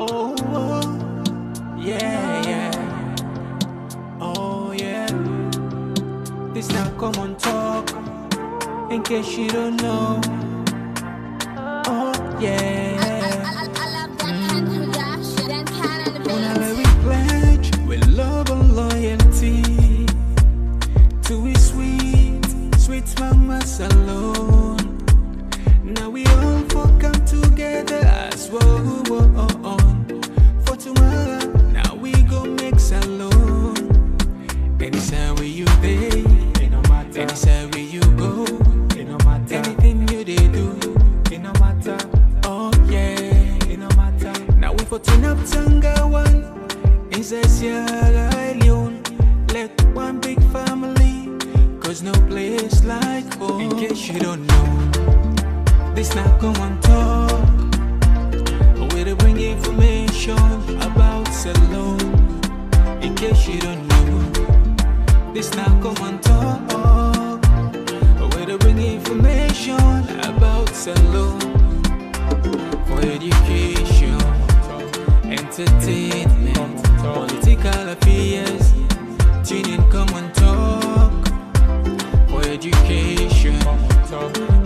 Oh, yeah, yeah. Oh, yeah. This not common talk. In case you don't know. Oh, yeah. When we pledge with love and loyalty to his sweet, sweet mamas alone. Now we all for come together as one. For tomorrow, now we go make salon. Anytime where you day, anytime where you go, anything you they do, it no matter. Oh yeah, it no matter. Now we for turn up Tanga one, ECSL Leone, like one big family, cause no place like home. In case you don't know, this not common talk. Where to bring information about salon. In case you don't know, this not common talk. Where to bring information about salon. For education, entertainment, political affairs. Tune in, common talk. For education,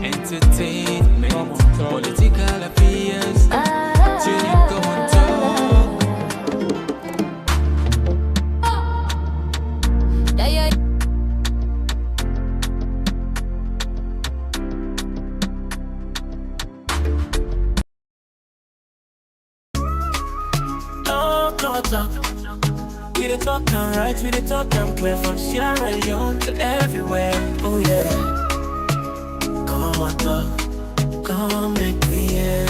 entertainment, political affairs. Tune in, common talk. We the talk and right, we the talk and clear from Sierra Leone to everywhere. Oh yeah. Come on, talk, come make me hear.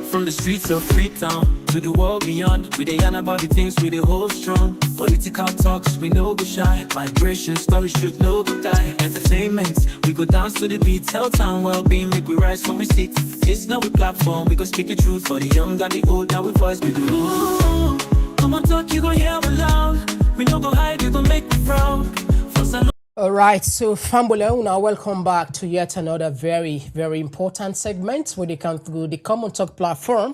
From the streets of Freetown to the world beyond, we dey yarn about the things we dey hold strong. Political talks, we no go shy. Migration stories should no go die. Entertainment, we go dance to the beat. Health and well-being, make we rise from we seat. It's now we platform, we go speak the truth for the young and the old. Now we voice we do. Ooh, come on talk, you gon' hear me loud. We no go hide, you gon' make me proud. All right, so Fambole, now welcome back to yet another very, very important segment where they come through the Common Talk platform.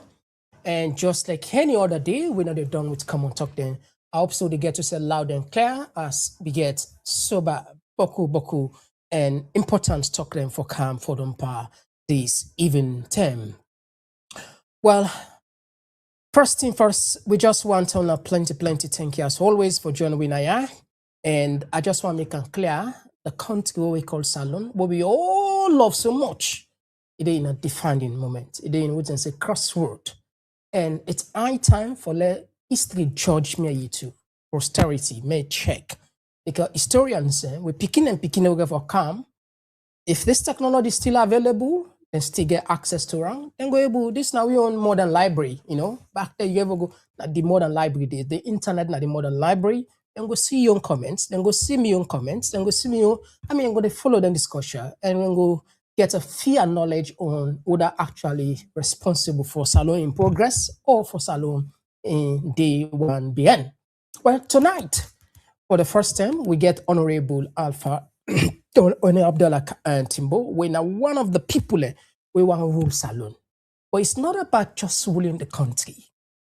And just like any other day, we're not done with Common Talk then. I hope so they get to say loud and clear as we get sober, boku, and important talk them for calm for them power this even term. Well, first thing first, we just want to know plenty thank you as always for joining Winaya. And I just want to make it clear, the country we call Salon, what we all love so much, it ain't a defining moment. It ain't what say crossroad. And it's high time for let history judge me to posterity may check. Because historians say we picking over for calm. If this technology is still available and still get access to around, then go able this now we own modern library, you know. Back there you ever go at the modern library days, the internet not the modern library. Then go see your own comments, then go see me own comments, then go see me own, I'm going to follow the discussion and then go get a fair knowledge on who are actually responsible for Salon in progress or for Salon in day one BN. Well, tonight, for the first time, we get Honourable Alpha Osman Abdal Timbo. We're now one of the people we want to rule Salon. But it's not about just ruling the country.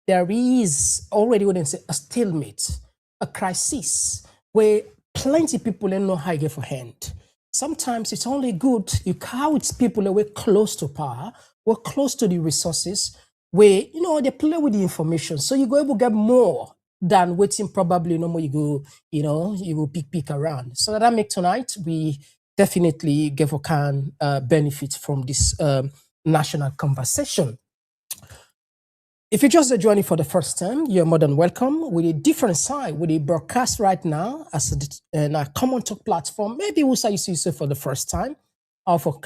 There is already, wouldn't say, a stalemate, a crisis where plenty people don't know how to get for hand. Sometimes it's only good you couch people away close to power, or close to the resources, where you know they play with the information. So you go able to get more than waiting probably no more you go, you know, you will pick around. So that make tonight we definitely give a can benefit from this national conversation. If you just joining for the first time, you're more than welcome. With a different side, with a broadcast right now as a Common Talk platform. Maybe we'll say you see so for the first time. Or for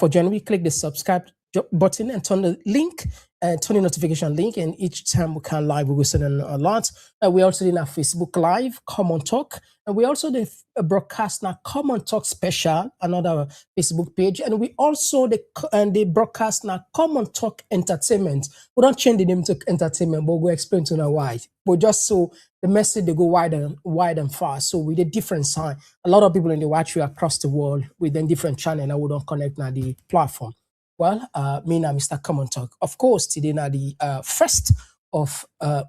joining, click the subscribe button and turn the link and turn the notification link. And each time we can live, we will send a lot. We also did our Facebook Live, Common Talk. And we also did a broadcast now, Common Talk Special, another Facebook page. And we also the broadcast now, Common Talk Entertainment. We don't change the name to entertainment, but we'll explain to you why. But just so the message they go wide and far. So with a different sign, a lot of people in the watch you across the world with a different channel and we don't connect now the platform. Well, me and Mr. KOMON TOK. Of course, today now the 1st of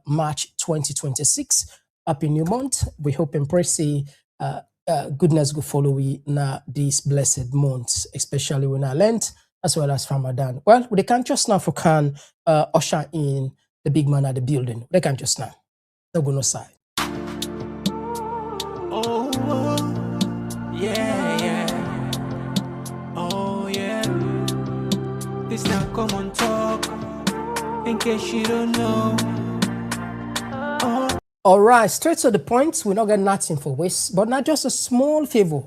March 2026. Happy new month. We hope and pray say goodness go follow we now these blessed months, especially when I Lent as well as Ramadan. Well, they can't just now for can usher in the big man at the building. They can't just now. No go no side. Oh, yeah, yeah. Oh, yeah. This now KOMON TOK. In case you don't know. All right, straight to the point. We not get nothing for waste, but not just a small favor.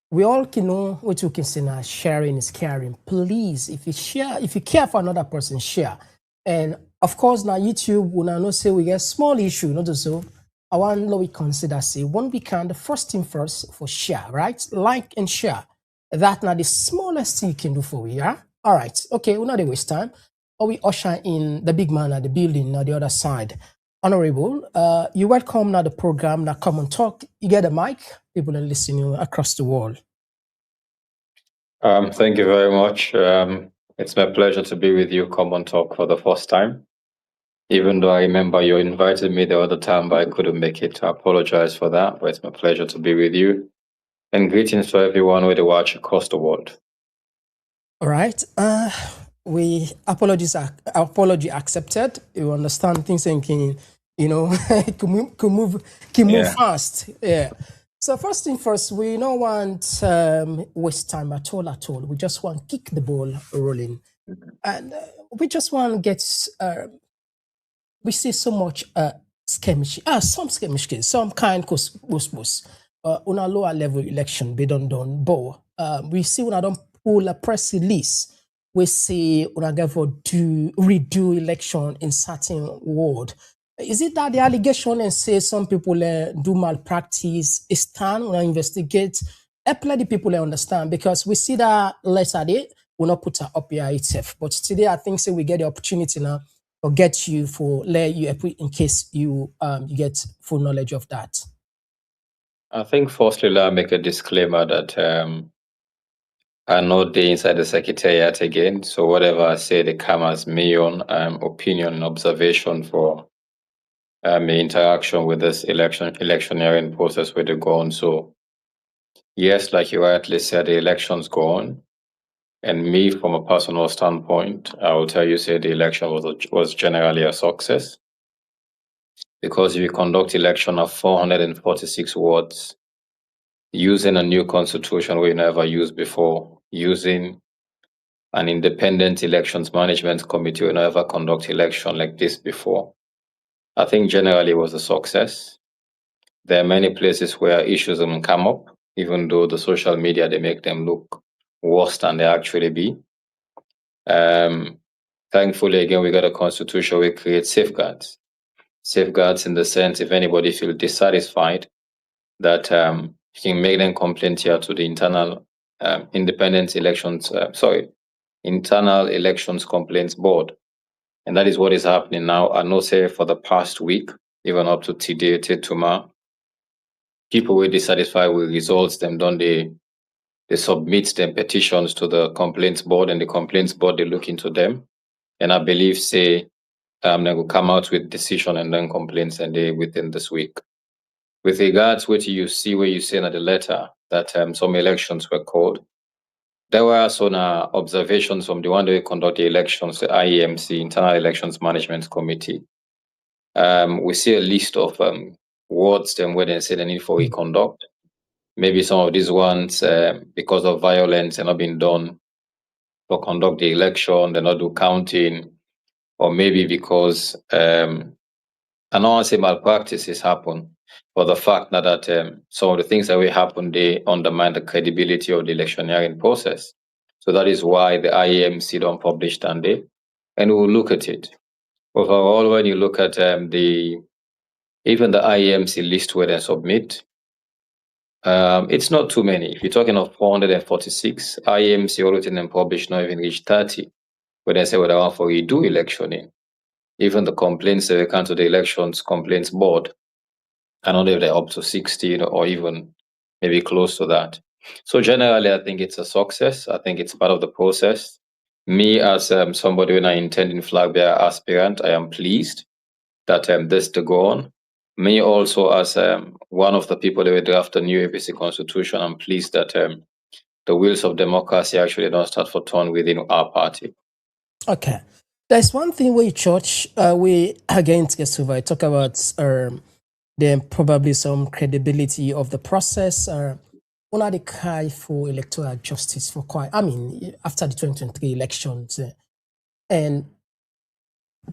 We all can know what you can say now. Sharing is caring. Please, if you share, if you care for another person, share. And of course, now YouTube will now say we get small issue, not so. I want we consider say when we can the first thing first for share, right? Like and share. That now the smallest thing you can do for we, yeah. All right, okay, we're not waste time. Or we usher in the big man at the building on the other side. Honourable, you welcome now the program now KOMON TOK. You get a mic, people are listening across the world. Thank you very much. It's my pleasure to be with you, KOMON TOK, for the first time. Even though I remember you invited me the other time, but I couldn't make it. I apologize for that, but it's my pleasure to be with you. And greetings to everyone who watch across the world. All right. We apology accepted. You understand things and can, you know, can move fast. Yeah. So first thing first, we don't want waste time at all. We just want to kick the ball rolling, and we just want to get. We see so much skirmish. Some skirmish, some kind of on a lower level election, be done. But we see when I don't pull a press release. We see when I go for redo election in certain ward. Is it that the allegation and say some people do malpractice? It's time when I investigate. Plenty people understand because we see that letter there will not put her up here itself. But today I think we get the opportunity now to get you for let you in case you you get full knowledge of that. I think firstly, let me make a disclaimer that I'm not the inside the secretariat again. So whatever I say, they come as my own opinion and observation for my interaction with this electioneering process where they go on. So yes, like you rightly said, the elections go on. And me, from a personal standpoint, I will tell you, say the election was generally a success. Because we conduct election of 446 wards using a new constitution we never used before, using an independent elections management committee we never conduct election like this before. I think generally it was a success. There are many places where issues don't come up, even though the social media, they make them look worse than they actually be. Thankfully, again, we got a constitution we create safeguards. Safeguards in the sense if anybody feels dissatisfied, that you can make them complaint here to the internal internal elections complaints board. And that is what is happening now. I know say for the past week, even up to today, tomorrow, people were dissatisfied with results, them done they submit them petitions to the complaints board, and the complaints board they look into them. And I believe say they will come out with decision and then complaints and they within this week. With regards what you see where you say in the letter that some elections were called, there were some observations from the one that we conduct the elections, the IEMC, Internal Elections Management Committee. We see a list of wards them where they say they need for reconduct. Maybe some of these ones, because of violence, are not being done for conduct the election, they not do counting, or maybe because I don't want to say malpractices happen, but the fact that some of the things that will happen, they undermine the credibility of the electioneering process. So that is why the IEMC don't publish that day, and we'll look at it. Overall, when you look at even the IEMC list where they submit, it's not too many. If you're talking of 446, IEMC already then published not even reach 30, where they say what they want for redo electioning. Even the complaints that come to the elections complaints board, I don't know if they're up to 60 or even maybe close to that. So generally, I think it's a success. I think it's part of the process. Me as somebody when I intending Flagbearer Aspirant, I am pleased that this to go on. Me also as one of the people that will draft the new APC constitution, I'm pleased that the wheels of democracy actually don't start for turn within our party. Okay. There's one thing we church, we again I talk about then probably some credibility of the process. One of the cry for electoral justice for quite, I mean, after the 2023 elections, and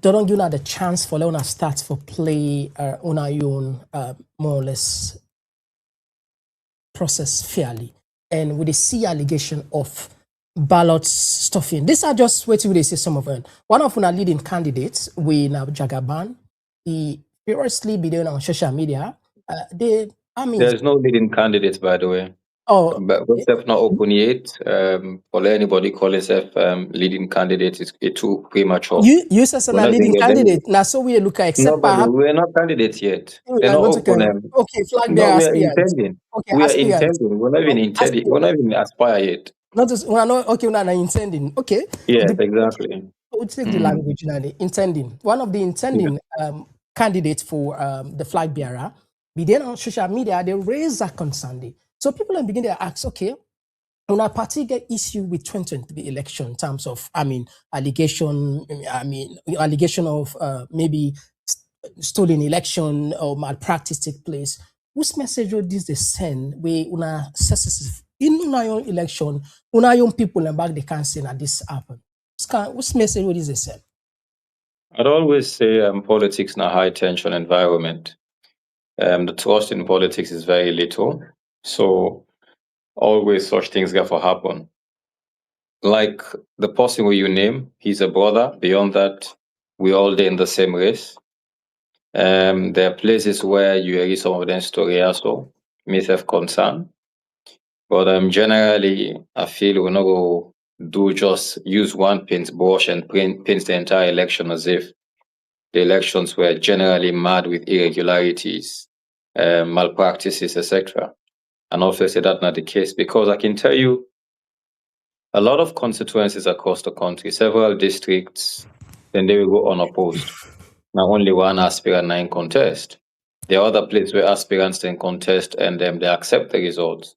they don't give the chance for Leona start for play on our own more or less process fairly. And with the C allegation of ballot stuffing. These are just wait till they say some of them. One of our leading candidates, we now Jagaban, he furiously be doing on social media. There's no leading candidates, by the way. Oh, but they've not open yet. For anybody call itself leading candidate is too premature. You said a leading candidate. Now, so we look at except no, we're not candidates yet. They're not open. Okay, Flagbearer Aspirant. Intending. Okay, we aspirant. are intending. We're not even intending. We're not even aspire yet. Not just, we're not okay. We're not intending. Okay. Yes, exactly. We'll take the language now. Intending. One of the intending candidates for the flag bearer, be then on social media, they raise that concern. So people are beginning to ask, okay, on a particular issue with 2023 election in terms of, allegation of maybe stolen election or malpractice take place. Whose message would this they send? We una in una own election, una young people and back they can't say that this happened. Whose message would this they send? I'd always say politics in a high tension environment. The trust in politics is very little. So always such things got to happen. Like the person who you name, he's a brother. Beyond that, we all in the same race. There are places where you hear some of them story also, myself concern. But generally, I feel we're not going to do just use one paintbrush and paint the entire election as if the elections were generally mad with irregularities, malpractices, etc. And obviously that's not the case, because I can tell you a lot of constituencies across the country, several districts, then they will go unopposed. Now only one aspirant in contest. There are other places where aspirants then contest and they accept the results.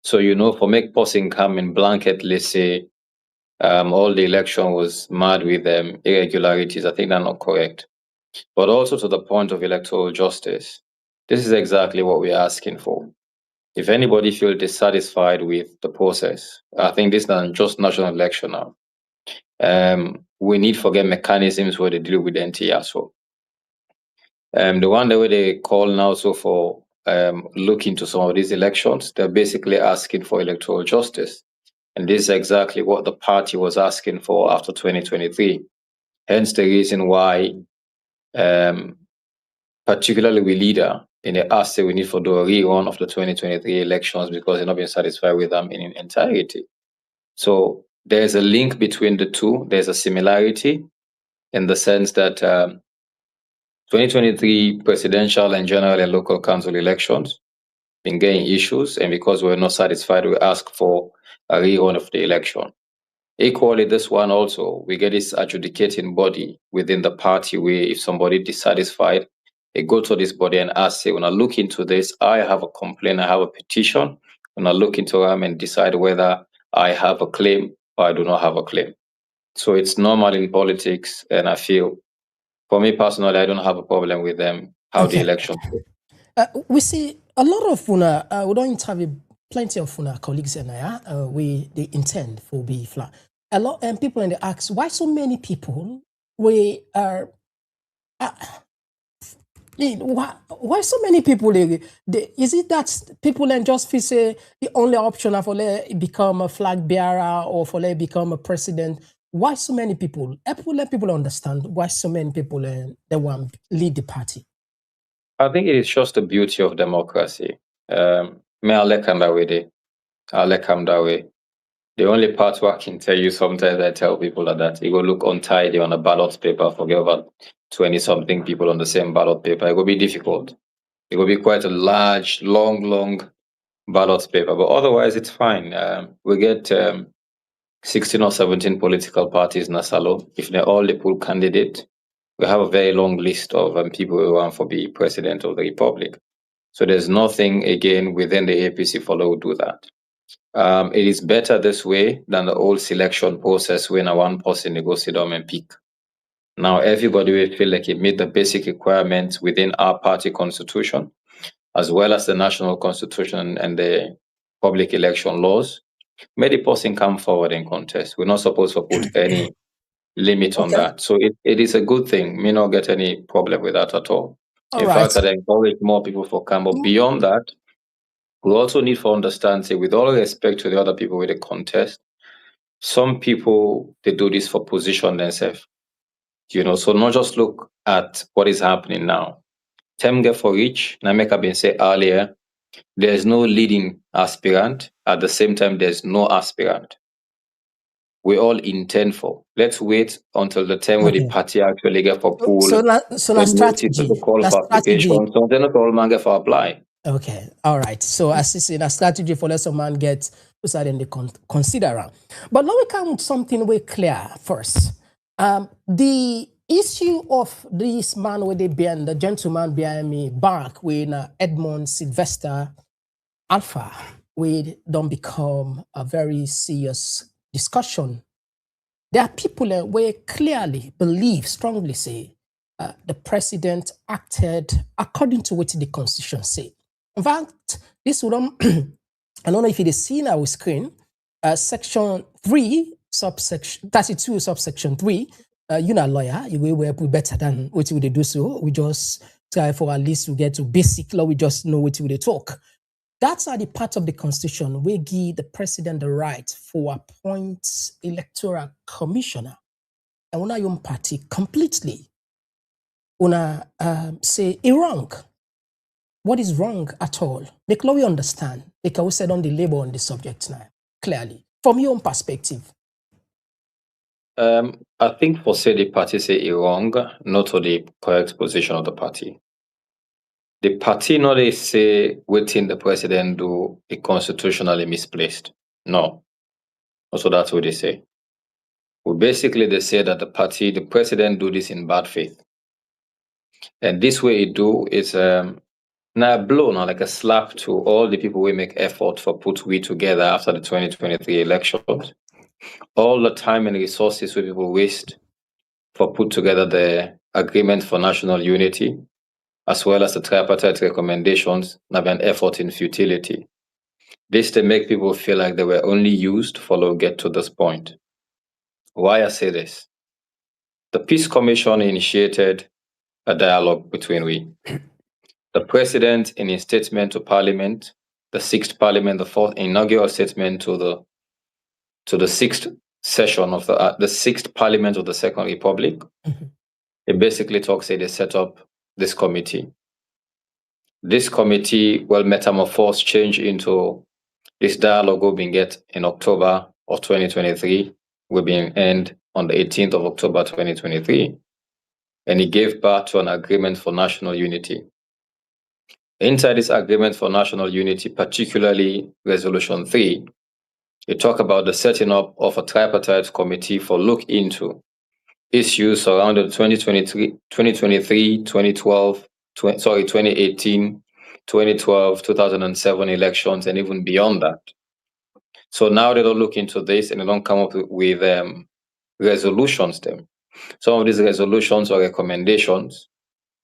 So, for make person come in blanketly say all the election was mad with irregularities, I think that's not correct. But also to the point of electoral justice, this is exactly what we're asking for. If anybody feels dissatisfied with the process, I think this is not just national election now. We need to get mechanisms where they deal with the NTR. So, the one that way they call now so for look into some of these elections, they're basically asking for electoral justice. And this is exactly what the party was asking for after 2023. Hence the reason why, particularly we leader, in the ask that we need to do a rerun of the 2023 elections because they're not being satisfied with them in entirety. So there's a link between the two. There's a similarity in the sense that 2023 presidential and general and local council elections been getting issues, and because we're not satisfied, we ask for a rerun of the election. Equally, this one also, we get this adjudicating body within the party where if somebody dissatisfied, they go to this body and ask, say, when I look into this, I have a complaint, I have a petition, when I look into them and decide whether I have a claim or I do not have a claim. So it's normal in politics, and I feel, for me personally, I don't have a problem with them, how the election goes. We see a lot of we don't interview plenty of colleagues and we they intend for be flat. A lot and people and they ask why so many people we are why so many people is it that people then just feel say the only option for let become a flag bearer or for let become a president? Why so many people? Let people understand why so many people they want lead the party. I think it is just the beauty of democracy. May I let come that way. I'll let come that way. The only part where I can tell you sometimes I tell people that it will look untidy on a ballot paper, forget about 20-something people on the same ballot paper. It will be difficult. It will be quite a large, long ballot paper, but otherwise it's fine. We get 16 or 17 political parties in Asalo. If they all the pool candidate, we have a very long list of people who want for be president of the republic. So there's nothing again within the APC follow who do that. It is better this way than the old selection process when a one person they go sit down and pick. Now everybody will feel like it meet the basic requirements within our party constitution, as well as the national constitution and the public election laws. May the person come forward and contest. We're not supposed to put any limit on Okay. that. So it is a good thing. Me not get any problem with that at all. All In right. fact, I encourage more people for come. But beyond that, we also need to understand, say, with all respect to the other people with the contest, some people they do this for position themselves. So not just look at what is happening now. Temge for each, Nameka been said earlier, there's no leading aspirant. At the same time, there's no aspirant. We all intend for. Let's wait until the time where the Okay. party actually get for pool, So na the strategy. notice of the call Na for strategy. application. So then not all man get for apply. Okay. All right. So as you say, a strategy for let some man get beside in the consider. But now we come with something way clear first. The issue of this man with the gentleman behind me back when Edmond Sylvester Alpha we don't become a very serious discussion. There are people where clearly believe, strongly say, the president acted according to what the constitution say. In fact, this would I don't know if it is seen our screen, section 3, subsection 32, subsection 3. You're not a lawyer, you will be better than what you would do so. We just try for at least to get to basic law, we just know what you would talk. That's the part of the constitution where give the president the right for appoint electoral commissioner. And when your party completely una say it wrong. What is wrong at all? Make we understand. Because we said on the label on the subject now, clearly. From your own perspective. I think for say the party say it wrong, not to the correct position of the party. The party not they say waiting the president do it constitutionally misplaced. No. Also that's what they say. Well, basically they say that the president do this in bad faith. And this way it do is now a blow, now like a slap to all the people who make effort for put we together after the 2023 elections. All the time and resources where people waste for put together the agreement for national unity, as well as the tripartite recommendations, have an effort in futility. This to make people feel like they were only used for get to this point. Why I say this? The Peace Commission initiated a dialogue between we. The president, in his statement to Parliament, the sixth Parliament, the fourth inaugural statement to the sixth session of the sixth Parliament of the Second Republic, it basically talks say they set up this committee. This committee will metamorphose, change into this dialogue will be get in October of 2023, will be end on the 18th of October 2023, and it gave birth to an agreement for national unity. Inside this agreement for national unity, particularly Resolution 3, it talks about the setting up of a tripartite committee for look into issues surrounding 2023, 2012, 2018, 2012, 2007 elections, and even beyond that. So now they don't look into this and they don't come up with resolutions. Some of these resolutions or recommendations,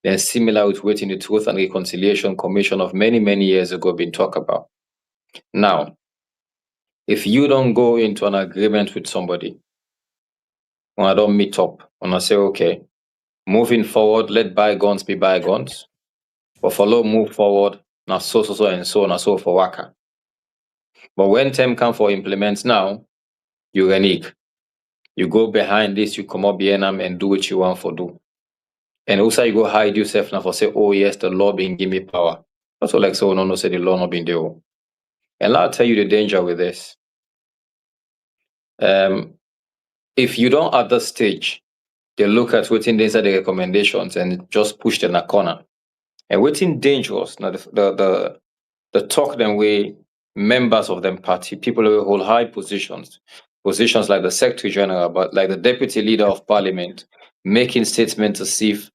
they're similar with what in the Truth and Reconciliation Commission of many, many years ago been talked about. Now, if you don't go into an agreement with somebody, when I don't meet up, when I say, okay, moving forward, let bygones be bygones, but follow move forward, now so, and so on and so for waka. But when time come for implements now, you renege. You go behind this, you come up behind them and do what you want for do. And also you go hide yourself now for say, oh yes, the law being give me power. Also like so no say the law not being there. And I'll tell you the danger with this. If you don't at the stage, they look at what's inside the recommendations and just push them in a corner. And what's dangerous, now the talk them way members of them party, people who hold high positions, positions like the Secretary General, but like the Deputy Leader of Parliament, making statements as if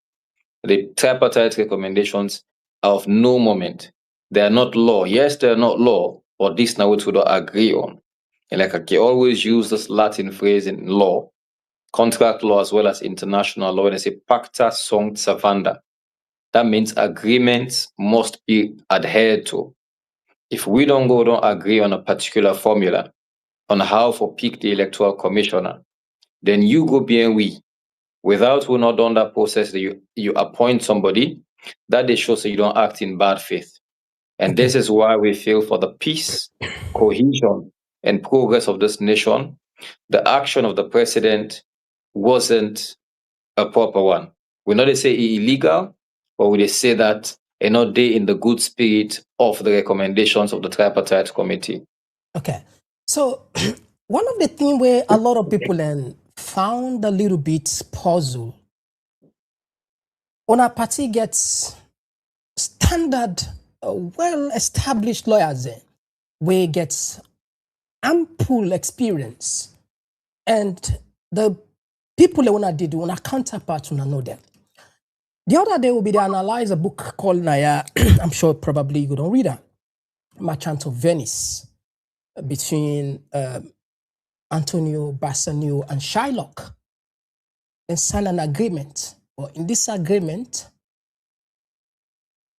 the tripartite recommendations are of no moment. They are not law. Yes, they are not law, but this now which we don't agree on. And like I always use this Latin phrase in law, contract law as well as international law, and they say pacta sunt servanda. That means agreements must be adhered to. If we don't agree on a particular formula on how to pick the electoral commissioner, then you go being we. Without we not done that process, that you appoint somebody, that they show so you don't act in bad faith. And this is why we feel for the peace, cohesion, and progress of this nation, the action of the president wasn't a proper one. We not say illegal, but we say that not they in the good spirit of the recommendations of the tripartite committee. Okay. So one of the things where a lot of people found a little bit puzzle, when a party gets standard, well-established lawyers where gets ample experience, and the people they wanna do, wanna counterpart, wanna know them. The other day will be they analyze a book called Naya. I'm sure probably you don't read that. Merchant of Venice, between Antonio Bassanio and Shylock, and sign an agreement. But in this agreement,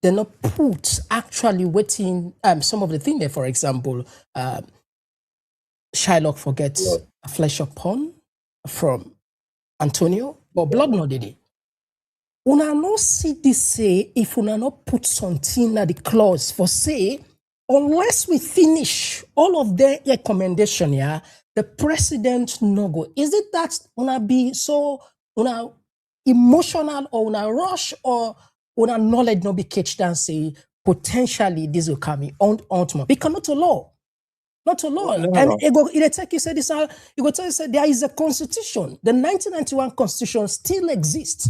they're not put actually waiting some of the things there. For example, Shylock forgets a flesh upon from Antonio, but blood no did it. Una no see this say if una no put something at the clause for say, unless we finish all of the recommendation, yeah, the president no go. Is it that una be so una emotional or una rush or una knowledge no be catched and say potentially this will come on tomorrow? Because not a law. Not a law. No. And it take you said this, you go tell you said there is a constitution. The 1991 constitution still exists.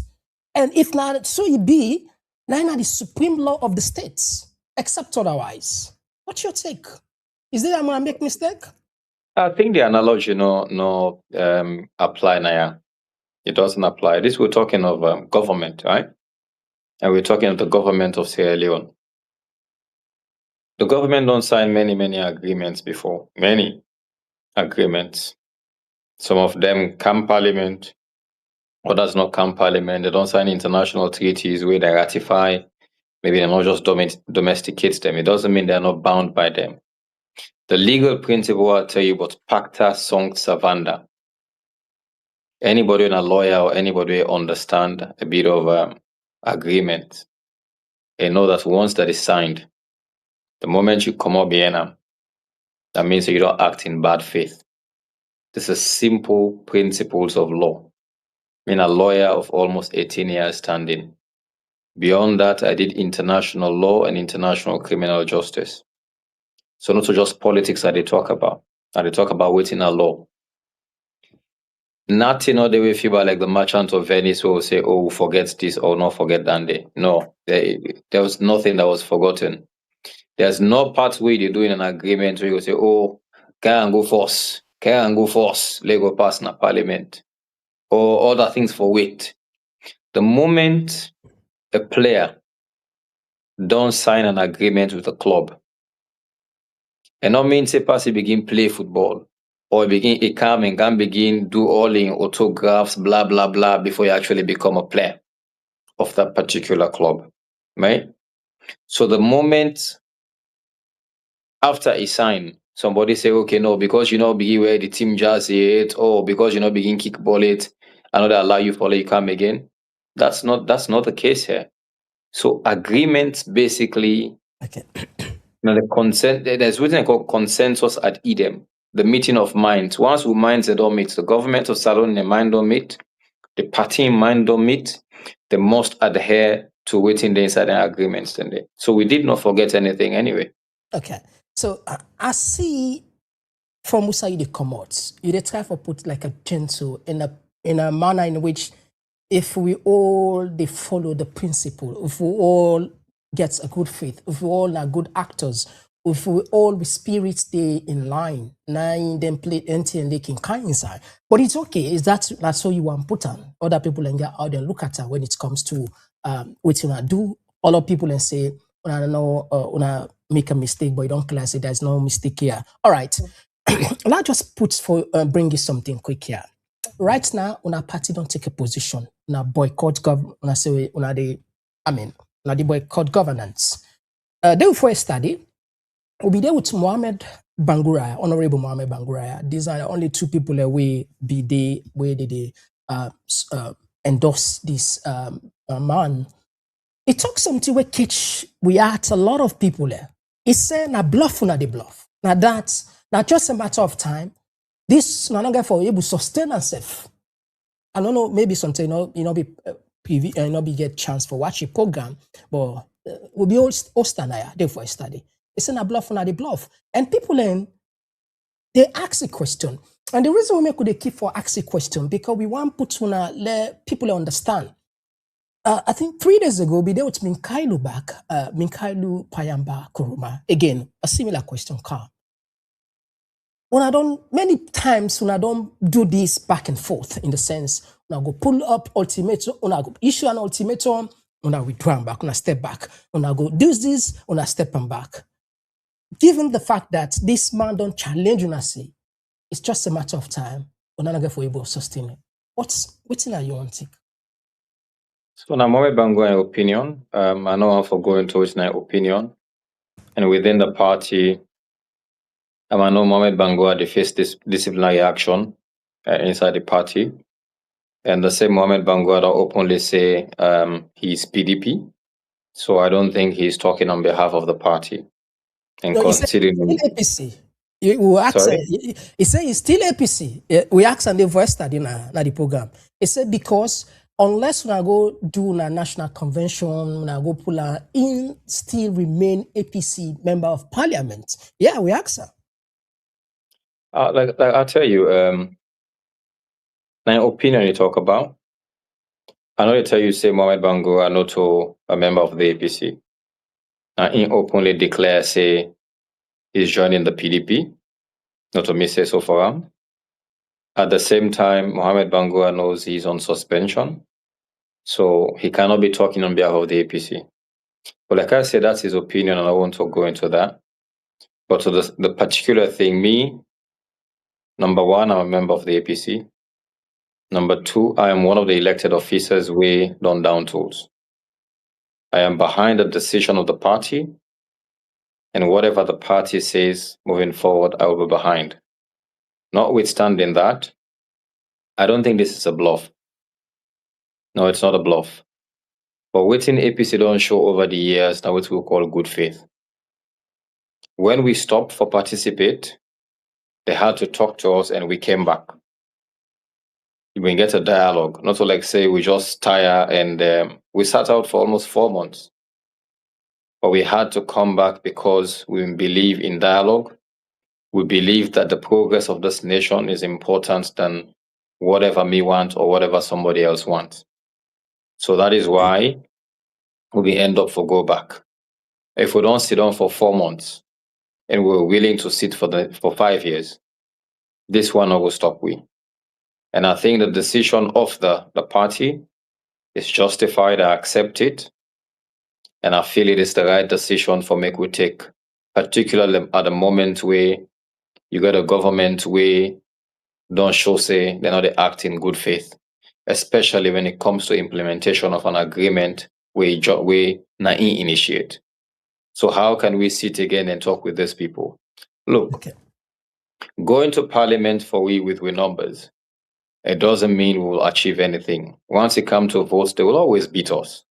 And if not, so it be, now the supreme law of the states, except otherwise. What's your take? Is it I'm gonna make mistake? I think the analogy no apply now. It doesn't apply. This we're talking of government, right? And we're talking of the government of Sierra Leone. The government don't sign many agreements before. Many agreements. Some of them come parliament, others not come parliament. They don't sign international treaties where they ratify. Maybe they're not just domesticate them. It doesn't mean they're not bound by them. The legal principle I'll tell you about pacta sunt servanda. Anybody in a lawyer or anybody understand a bit of agreement and know that once that is signed, the moment you come up behind that means that you don't act in bad faith. This is simple principles of law. I'm a lawyer of almost 18 years standing. Beyond that, I did international law and international criminal justice. So not just politics that they talk about. And they talk about waiting a law. Nothing or the way feel like the merchant of Venice will say, oh, forget this or not forget that day. No, there was nothing that was forgotten. There's no part where they're doing an agreement where you say, oh, can go force, let go pass in a parliament. Or other things for wait. The moment a player don't sign an agreement with a club, and not mean say pass begin play football, or it can begin do all in autographs, blah blah blah, before you actually become a player of that particular club, right? So the moment after he sign, somebody say, okay, no, because begin wear the team jersey it, or because begin kick ball it, and they allow you follow you come again. That's not the case here. So agreements basically, the consent. There's written called consensus ad idem, the meeting of minds. Once we minds they don't meet, the government of Salon in mind don't meet, the party in mind don't meet, they must adhere to waiting the inside the agreements. So we did not forget anything anyway. Okay. So I see from Musa you come out. You try to put like a gentle in a manner in which if we all they follow the principle, if we all get a good faith, if we all are good actors, if we all with spirits stay in line, nine then play empty and licking kind inside. But it's okay. Is that's how you want put on other people and get out there look at her when it comes to what you do. Other people and say, I don't know, when make a mistake, but you don't clearly say there's no mistake here. All right. Let's just bring you something quick here. Right now, when a party don't take a position, when a boycott the boycott governance. Therefore, a study will be there with Mohammed Banguraya, Honourable Mohammed Banguraya. These are the only two people away be they where they endorse this man. It talks something where catch we at a lot of people there. It's saying na bluff na the bluff. Now that's not just a matter of time. This no longer for able to sustain ourselves. I don't know, maybe something be get chance for watch a program, but we'll be all there for a study. It's in a bluff na the bluff. And people then they ask a question. And the reason we could keep for ask a question because we want to let people understand. I think 3 days ago, we dealt with Minkailu Minkailu Payamba Kuruma. Again, a similar question come. Many times when I don't do this back and forth in the sense, when I go pull up ultimatum, when I go issue an ultimatum, when I withdraw back, when I step back, when I go do this, when I step back. Given the fact that this man don't challenge when I say, it's just a matter of time when I go for able to sustain it. What's in your own take? So now, Mohamed Bango's opinion, I know how for going towards my opinion, and within the party, I know Mohamed Bango they face this disciplinary action inside the party, and the same Mohamed Bango openly say he's PDP, so I don't think he's talking on behalf of the party. And considering APC, he said he's still APC. We asked and the voice study na the program. He said because unless when I go do a national convention, when I go pull in, still remain APC member of parliament. Yeah, we ask her. Like I'll tell you, my opinion you talk about. I know they tell you say Mohamed Bango are not a member of the APC. And he openly declare say he's joining the PDP, not to me say so for him. At the same time, Mohamed Bango knows he's on suspension, so he cannot be talking on behalf of the APC. But like I said, that's his opinion, and I won't go into that. But to the particular thing, me, number one, I'm a member of the APC. Number two, I am one of the elected officers we done down tools. I am behind the decision of the party, and whatever the party says moving forward, I will be behind. Notwithstanding that, I don't think this is a bluff. No, it's not a bluff. But within APC don't show over the years now what we call good faith. When we stopped for participate, they had to talk to us and we came back. We get a dialogue, not to like say we just tire and we sat out for almost 4 months. But we had to come back because we believe in dialogue. We believe that the progress of this nation is important than whatever me want or whatever somebody else wants. So that is why we end up for go back. If we don't sit down for 4 months and we're willing to sit for 5 years, this one will stop we. And I think the decision of the party is justified. I accept it. And I feel it is the right decision for me to take, particularly at the moment where you got a government where don't show say they're not act in good faith, especially when it comes to implementation of an agreement we initiate. So how can we sit again and talk with these people? Look, going to parliament for we numbers, it doesn't mean we will achieve anything. Once it comes to votes, they will always beat us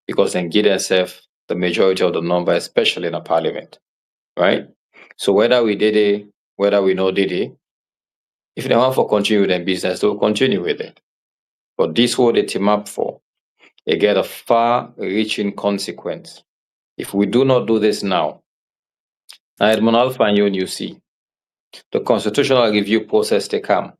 because they get themselves the majority of the number, especially in a parliament, right? So whether we did it, whether we not did it, if they want to continue with their business, they'll continue with it. But this is what they team up for. They get a far-reaching consequence. If we do not do this now, Edmond Alpha and you see, the constitutional review process they come.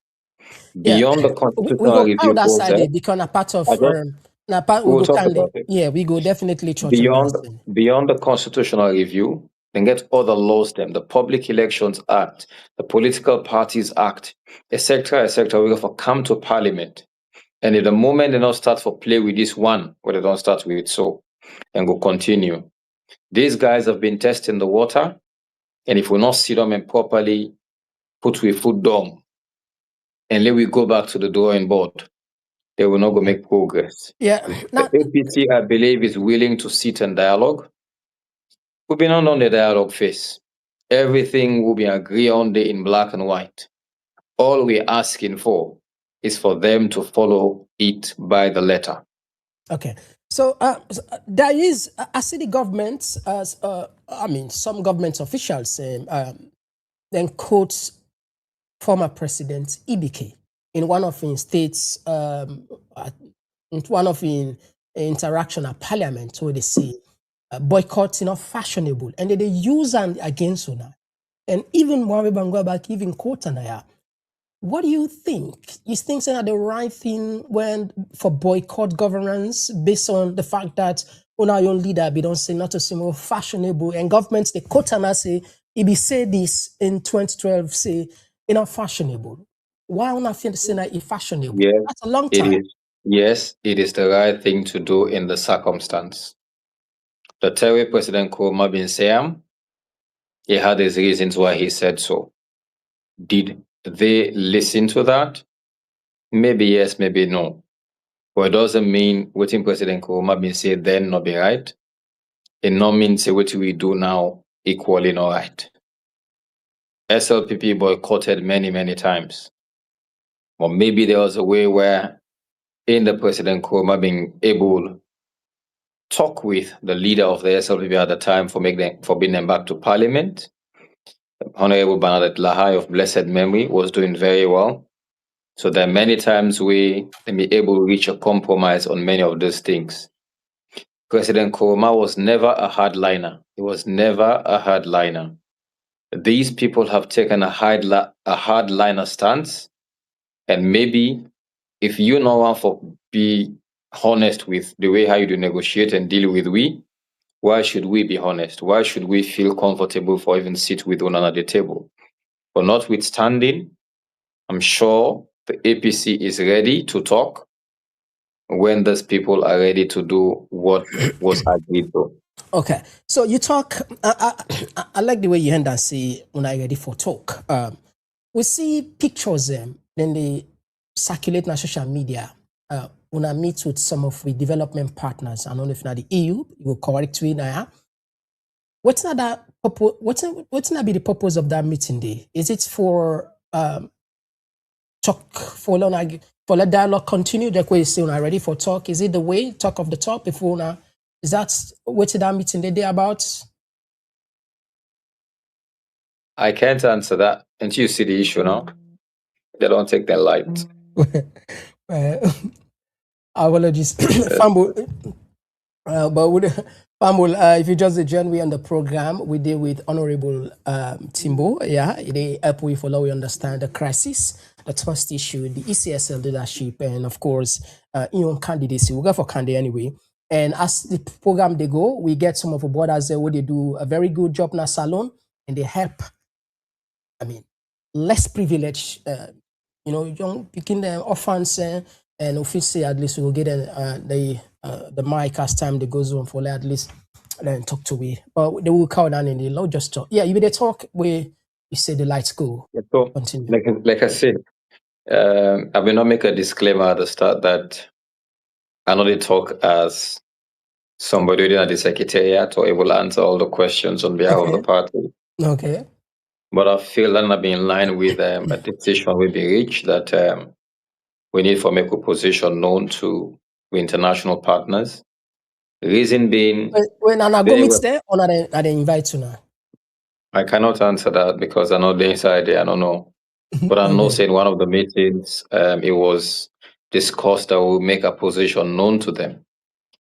Beyond the constitutional review process, become a part of we'll talk about it. Yeah, we go definitely beyond the constitutional review, then get other laws them, the Public Elections Act, the Political Parties Act, etc., etc. We have to come to Parliament. And at the moment they don't start for play with this one, where they don't start with so, and go continue. These guys have been testing the water, and if we not sit them and properly put we foot down, and let we go back to the drawing board, they will not go make progress. Yeah. The APC, I believe, is willing to sit and dialogue. We've been on the dialogue phase. Everything will be agreed on in black and white. All we're asking for is for them to follow it by the letter. Okay. So there is, I see the government, some government officials then quotes former President Ibike in one of his states, in one of his interaction at Parliament, where they say boycotts not fashionable, and they use and against una. And even Mwari Bangwabak even quote anaya. What do you think? You think that the right thing when for boycott governance based on the fact that una your leader be don't say not to say more fashionable, and governments they quote and say if he say this in 2012 say not fashionable. Why una feel say that it's fashionable? Yes, that's a long time. Yes, it is the right thing to do in the circumstance. The Terry President Kurma bin Sayam, he had his reasons why he said so. Did they listen to that? Maybe yes, maybe no. But it doesn't mean what President Kurma bin said then not be right. It not means what we do now equally not right. SLPP boycotted many, many times. Or maybe there was a way where in the President Kurma being able talk with the leader of the SLPP at the time for bringing them back to Parliament. Honourable Bernadette Lahai of blessed memory was doing very well. So there are many times we may be able to reach a compromise on many of those things. President Kurma was never a hardliner. He was never a hardliner. These people have taken a hardliner stance, and maybe if you know one for be honest with the way how you do negotiate and deal with why should we be honest? Why should we feel comfortable for even sit with one another at the table? But notwithstanding, I'm sure the APC is ready to talk when those people are ready to do what was agreed to. Okay, so you talk, I like the way you end and say when I'm ready for talk. We see pictures then they circulate on social media. When I meet with some of the development partners, I don't know if not the EU, you will correct me now. What's not be the purpose of that meeting day? Is it for talk for let dialogue continue? That way, say when I'm ready for talk. Is it the way talk of the talk before now? Is that what's that meeting day about? I can't answer that until you see the issue now. They don't take their light. Apologies, Fumble. But if you just join me on the program, we deal with Honourable Timbo. Yeah, they help we follow, we understand the crisis, the first issue, the ECSL leadership, and of course, candidacy. We'll go for candy anyway. And as the program they go, we get some of the borders there where they do a very good job in a salon, and they help. I mean, less privileged, young picking the orphans. And officially, at least we will get the mic as time that goes on for at least then talk to we. But they will call down in the law just talk. Yeah, you will talk where you say the lights go. Yeah, so, continue. Like I said, I will not make a disclaimer at the start that I know they talk as somebody at the secretariat or able to answer all the questions on behalf of the party. Okay. But I feel that I'll be in line with a decision will be reached that we need to make a position known to international partners. Reason being, when Anna go meets there, or are they invite you now? I cannot answer that because I know the inside there. I don't know, but I know in one of the meetings, it was discussed that we'll make a position known to them.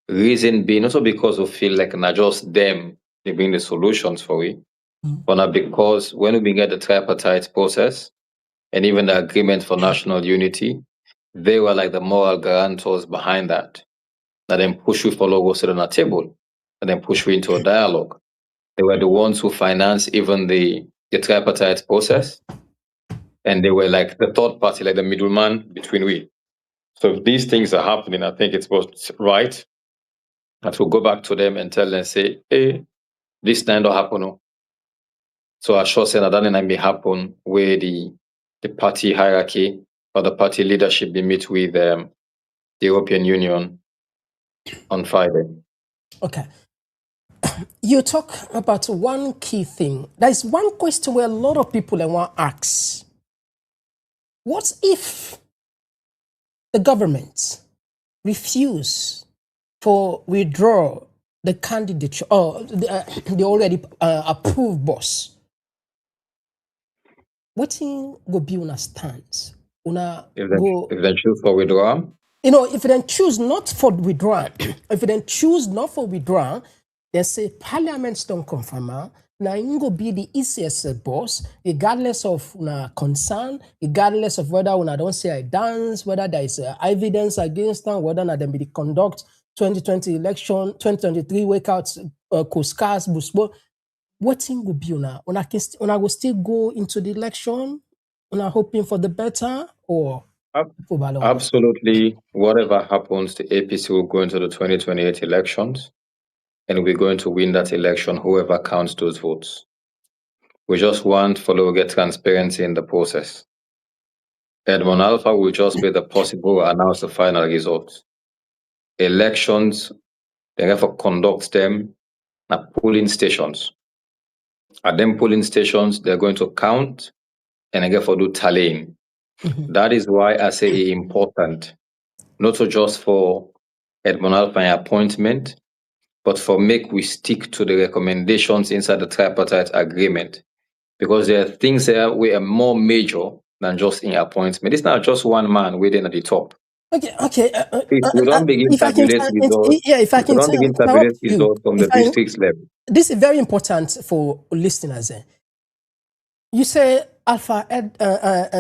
Reason being, also because we feel like not just them they bring the solutions for it, but not because when we get the tripartite process and even the agreement for national unity, they were like the moral guarantors behind that. That then push you for logos on a table and then push you into a dialogue. They were the ones who financed even the tripartite process. And they were like the third party, like the middleman between we. So if these things are happening, I think it's both right that we'll go back to them and tell them, say, hey, this time don't happen. No. So I sure say that may happen where the party hierarchy or the party leadership be meet with the European Union on Friday. Okay. You talk about one key thing. There is one question where a lot of people want to ask. What if the government refuse for withdraw the candidature or the already approved boss? What thing go be una stance? If they choose for withdrawal? If they choose not for withdrawal, if they choose not for withdrawal, they say parliament don't confirm. Now you go be the ECSL boss, regardless of concern, regardless of whether una don't say I dance, whether there is evidence against them, whether they be the conduct 2020 election, 2023 wakeouts, Kuskas, Busbo. What thing will be una will still go into the election? Una hoping for the better or? Absolutely. Whatever happens, the APC will go into the 2028 elections and we're going to win that election, whoever counts those votes. We just want to get transparency in the process. Edmond Alpha will just be the possible announce the final results. Elections, they therefore conduct them at polling stations. At them polling stations, they're going to count and again for do tallying. That is why I say it's important, not just for Edmond Alpha appointment, but for make we stick to the recommendations inside the tripartite agreement. Because there are things there we are more major than just in appointment. It's not just one man waiting at the top. Okay. If we don't begin tabulate results from the districts level. This is very important for listeners. You say Alpha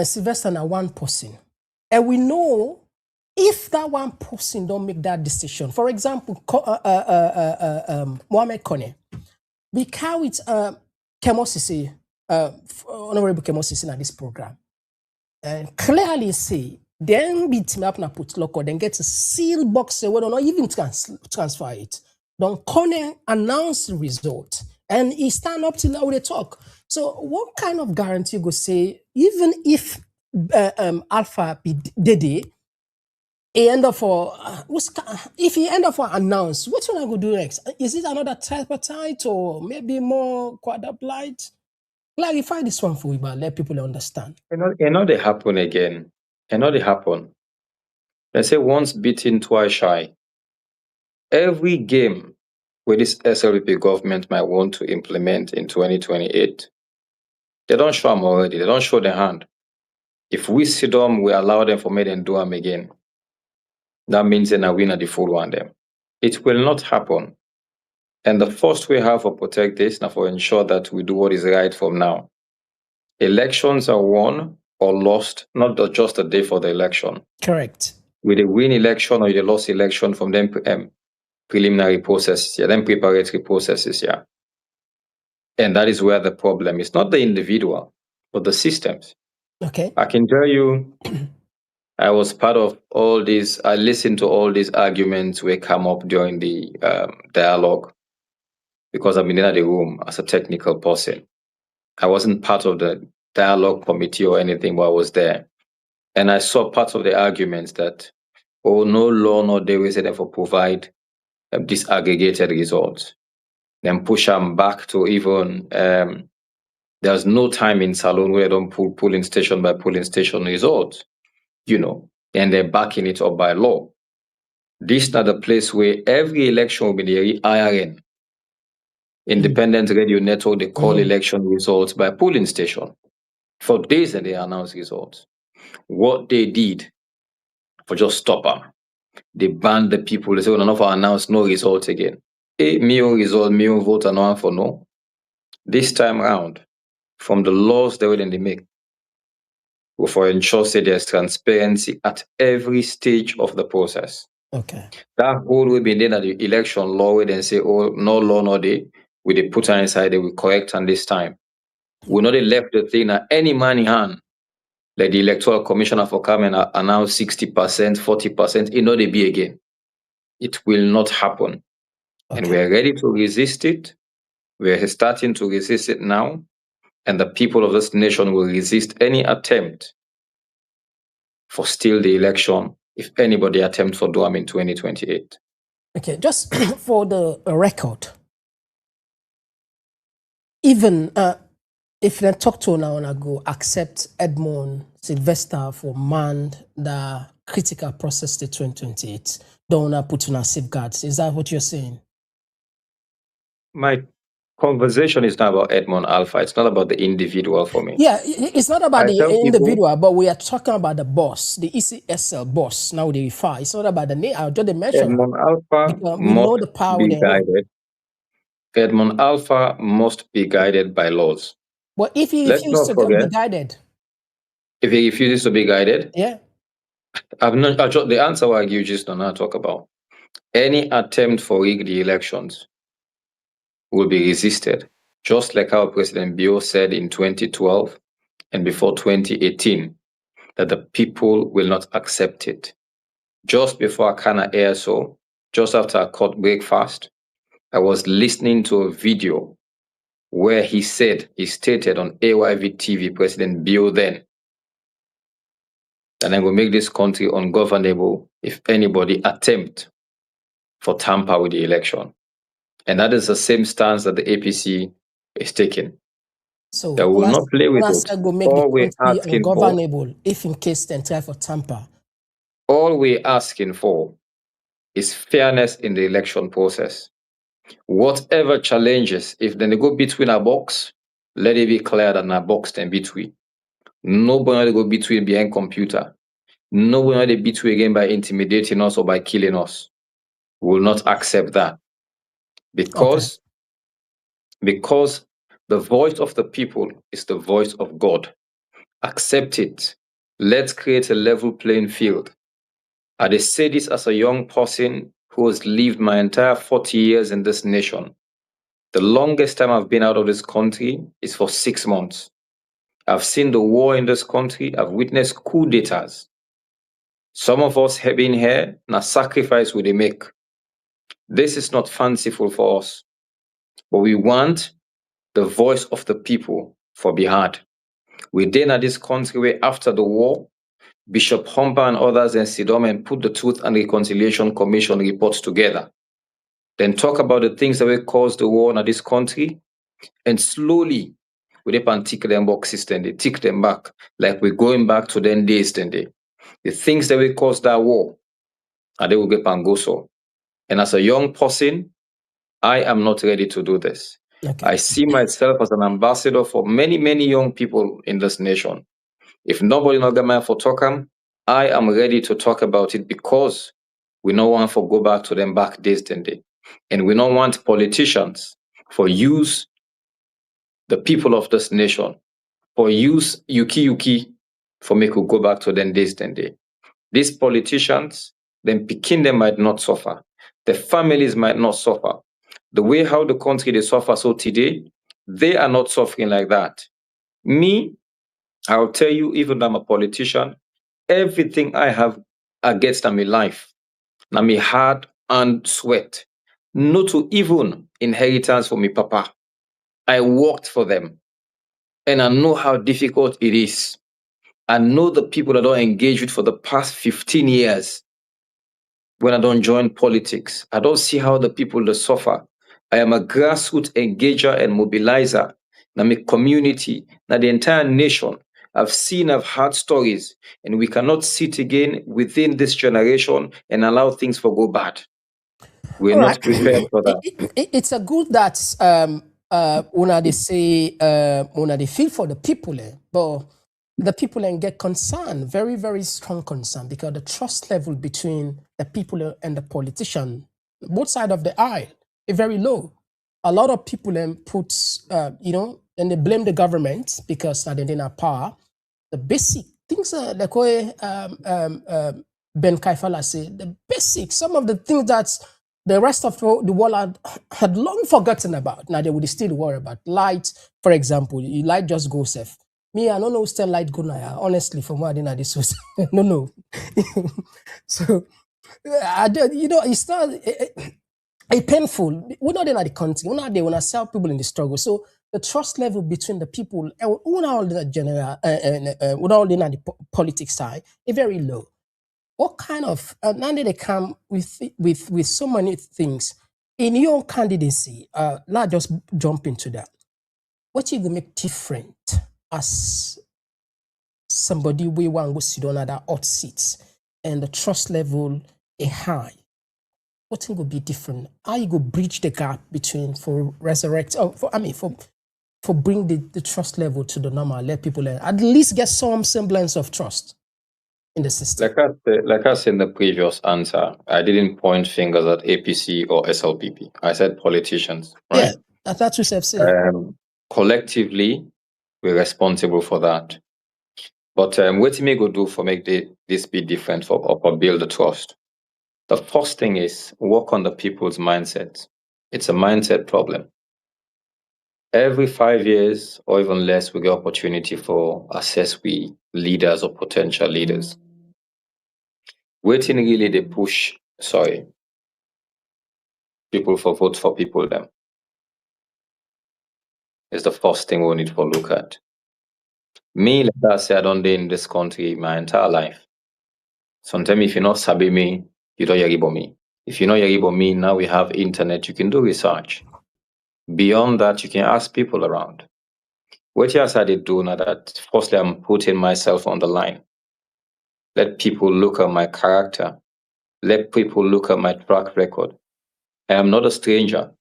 Sylvester na one person. And we know if that one person don't make that decision, for example, Mohamed Kone, we carry it Kemosisi, Honourable Kemosisi in this program, and clearly say, then be team up na put local, then get a seal box, we don't even transfer it. Don't Kone announce the result, and he stand up till now they talk. So what kind of guarantee you go say, even if Alpha be Dede, if he end up for announce, what will I go do next? Is it another tripartite or maybe more quadruplite? Clarify this one for you, but let people understand. They happen again. They happen. They say once beaten, twice shy. Every game where this SLP government might want to implement in 2028, they don't show them already. They don't show their hand. If we sit them, we allow them for me and do them again. That means then I win at the full one them. It will not happen. And the first we have to protect this now for ensure that we do what is right from now. Elections are won or lost, not just a day for the election. Correct. With a win election or the lost election from them preliminary processes, then preparatory processes, And that is where the problem is, not the individual, but the systems. Okay. I can tell you, I was part of all these, I listened to all these arguments we come up during the dialogue because I've been in the room as a technical person. I wasn't part of the dialogue committee or anything, but I was there. And I saw parts of the arguments that, no law, no day we said for provide disaggregated results. Then push them back to even, there's no time in Salone where they don't pull polling station by polling station results, and they're backing it up by law. This is not the place where every election will be the IRN, Independent Radio Network, they call election results by polling station. For days and they announce results. What they did for just stop them. They banned the people. They said, we're not for announce no results again. Me result, me vote, and no one for no. This time around, from the laws they will make, for ensure that there's transparency at every stage of the process. Okay. That whole will be then at the election law, where they say, no law, no day. We they put her inside, they will correct her this time. We know they left the thing at any man in hand. Like the electoral commissioner for coming announced 60%, 40%, it know they be again. It will not happen. Okay. And we are ready to resist it. We are starting to resist it now. And the people of this nation will resist any attempt for steal the election if anybody attempts for do them in 2028. Okay, just for the record, even if they talk to now and I go accept Edmond Sylvester for man the critical process to 2028, don't put on safeguards. Is that what you're saying? My conversation is not about Edmond Alpha. It's not about the individual for me. Yeah, it's not about the tell individual, people, but we are talking about the boss, the ECSL boss. Now they refer. It's not about the name. I'll just mention Edmond Alpha because we know must the power be they hold. guided. Edmond Alpha must be guided by laws. But if he Let's refuses not to be forget, guided, if he refuses to be guided, yeah, the answer I give just do not talk about. Any attempt for rig the elections will be resisted, just like how President Bio said in 2012 and before 2018 that the people will not accept it. Just before Akana ASO, just after a court breakfast, I was listening to a video where he stated on AYV TV, President Bio then, that I will make this country ungovernable if anybody attempt for tamper with the election. And that is the same stance that the APC is taking. so They will not play with it. go make All the we're country asking for, ungovernable if in case they try for tamper. all we're asking for is fairness in the election process. Whatever challenges, if they go between a box, let it be clear that a box then between. Nobody go between behind computer. Nobody between again by intimidating us or by killing us. We will not accept that. Because the voice of the people is the voice of God. Accept it. Let's create a level playing field. I say this as a young person who has lived my entire 40 years in this nation. The longest time I've been out of this country is for 6 months. I've seen the war in this country. I've witnessed coup d'etats. Some of us have been here, and a sacrifice will they make. This is not fanciful for us, but we want the voice of the people for be heard. We then at this country where after the war, Bishop Humber and others in Sidom and put the Truth and Reconciliation Commission reports together. Then talk about the things that will cause the war in this country, and slowly we dey tick them boxes, then they tick them back, like we're going back to then days, then they. The things that will cause that war, and they will get pangoso. And as a young person, I am not ready to do this. Okay. I see myself as an ambassador for many, many young people in this nation. If nobody not get my for talk, I am ready to talk about it because we don't want to go back to them back days then day. And we don't want politicians for use the people of this nation, for use yuki for make we go back to them days then day. These politicians, then picking them might not suffer. The families might not suffer. The way how the country they suffer so today, they are not suffering like that. Me, I'll tell you, even though I'm a politician, everything I have against my life, now me hard and sweat, not to even inheritance from me papa. I worked for them, and I know how difficult it is. I know the people that don't engage with for the past 15 years. When I don't join politics, I don't see how the people that suffer. I am a grassroots engager and mobilizer. Now my community, now the entire nation. I've heard stories, and we cannot sit again within this generation and allow things to go bad. We're All not right. prepared for that. It's a good that una they say una they feel for the people, but the people and get concern, very, very strong concern, because the trust level between the people and the politician, both sides of the aisle, is very low. A lot of people put, and they blame the government because they didn't have power. The basic things, like Ben Kaifala say, the basic, some of the things that the rest of the world had long forgotten about. Now they would still worry about light, for example. Light just goes safe. Me, I don't know still light go now. Honestly, from what I didn't this no. So I don't, it's not a painful. We're not in the country. We're not there when I sell people in the struggle. So the trust level between the people, we're not all in the general, we're not all in the politics side, is very low. What kind of now that they come with so many things in your candidacy? Let's just jump into that. What you gonna make different as somebody we want to sit on that hot seats and the trust level is high? What thing will be different? How you go bridge the gap between for resurrect? For bring the trust level to the normal, let people at least get some semblance of trust in the system. Like I said in the previous answer, I didn't point fingers at APC or SLPP. I said politicians, right? Yeah, that's what I've said. Collectively, we're responsible for that. But what me go do for make this be different or build the trust? The first thing is work on the people's mindset. It's a mindset problem. Every 5 years or even less, we get opportunity for assess we leaders or potential leaders. Waiting really they push, people for vote for people them. Is the first thing we need to look at. Me, like I say, I don't in this country my entire life. Sometimes if you not sabi me, you don't hear about me. If you know hear about me, now we have internet, you can do research. Beyond that, you can ask people around. What else I did do now that firstly I'm putting myself on the line. Let people look at my character. Let people look at my track record. I am not a stranger.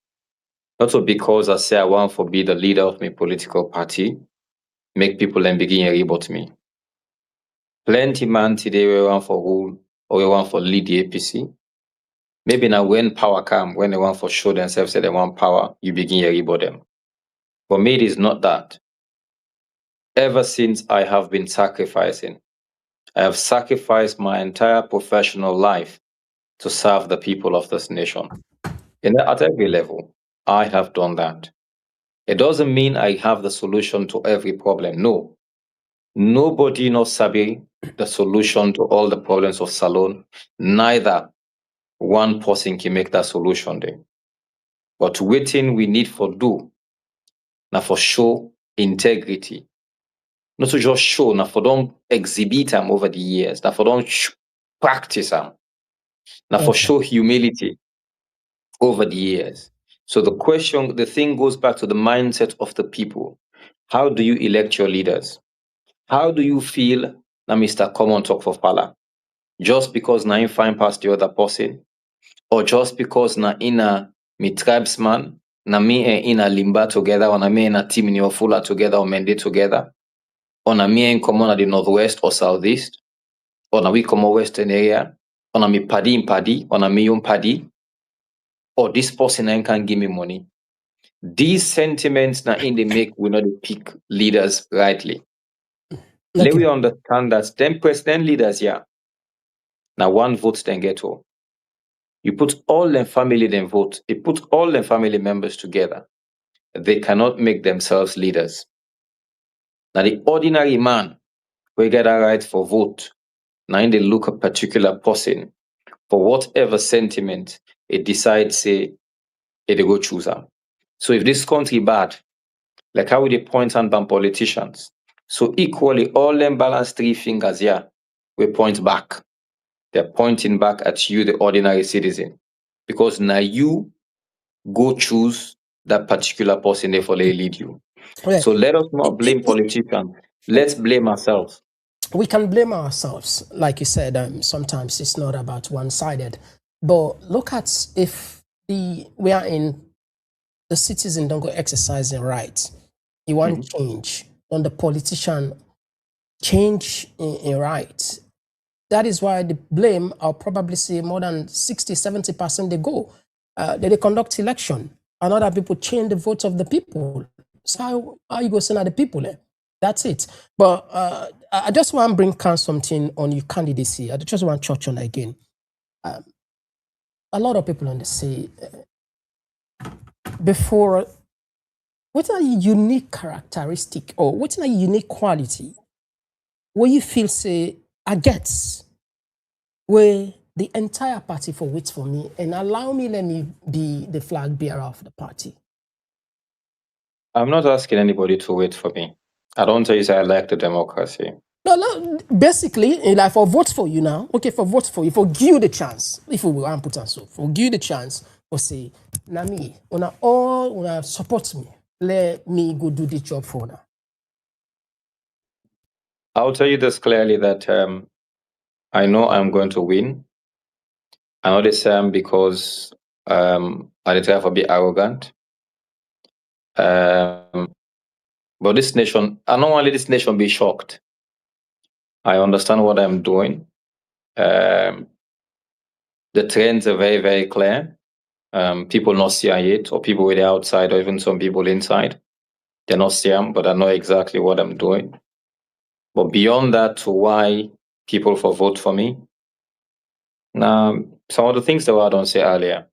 Not so because I say I want to be the leader of my political party, make people then begin hear about me. Plenty man today we want for rule or we want for lead the APC. Maybe now when power come, when they want for show themselves say they want power, you begin hear about them. For me, it is not that. Ever since I have been sacrificing, I have sacrificed my entire professional life to serve the people of this nation. And at every level, I have done that. It doesn't mean I have the solution to every problem. No. Nobody knows sabi the solution to all the problems of Salone. Neither one person can make that solution there. But waiting we need for do. Now for show integrity. Not to just show, now for don't exhibit them over the years. Now for don't practice them. Now for show humility over the years. So the thing goes back to the mindset of the people. How do you elect your leaders? How do you feel na Mr. KOMON TOK for Fala? Just because na him fine past the other person? Or just because na ina me tribesman, na me and ina limba together, or na me and a team in your fuller together or mende together? Or na me and common at the northwest or southeast? Or na we come western area? Or na me paddy in paddy? Or na me young paddy? Or this person can give me money? These sentiments na in they make we not pick leaders rightly. Let we understand that them president leaders, yeah. Now one vote then get all. You put all them family then vote. You put all them family members together. They cannot make themselves leaders. Now the ordinary man will get a right for vote. Now in they look a particular person for whatever sentiment it decides say they go choose them. So if this country bad, like how would they point and ban politicians? So equally, all them balance three fingers here, we point back. They're pointing back at you, the ordinary citizen. Because now you go choose that particular person there for they lead you. Yeah. So let us not blame politicians. Let's blame ourselves. We can blame ourselves. Like you said, sometimes it's not about one-sided. But look at if we are in the citizen don't go exercising rights. You want change. On the politician change in rights. That is why the blame, I'll probably say more than 60-70% they go. They conduct election. And other people change the votes of the people. So how you go send out the people there? That's it. But I just want to bring something on your candidacy. I just want to touch on again. a lot of people on the say before, what's a unique characteristic or what's a unique quality where you feel say I get where the entire party for wait for me and allow me, let me be the flag bearer of the party? I'm not asking anybody to wait for me. I don't tell you say I like the democracy. No, basically, like for vote for you now, okay, for vote for you, for give you the chance, if we will put on so, for give you the chance, for say, na me, una all una support me, let me go do the job for now. I'll tell you this clearly that I know I'm going to win. I know this because I didn't to be arrogant. But this nation, I don't want this nation be shocked. I understand what I'm doing. The trends are very, very clear. People not seeing it, or people with the outside, or even some people inside. They're not seeing, but I know exactly what I'm doing. But beyond that, to why people for vote for me, now some of the things that I don't say earlier,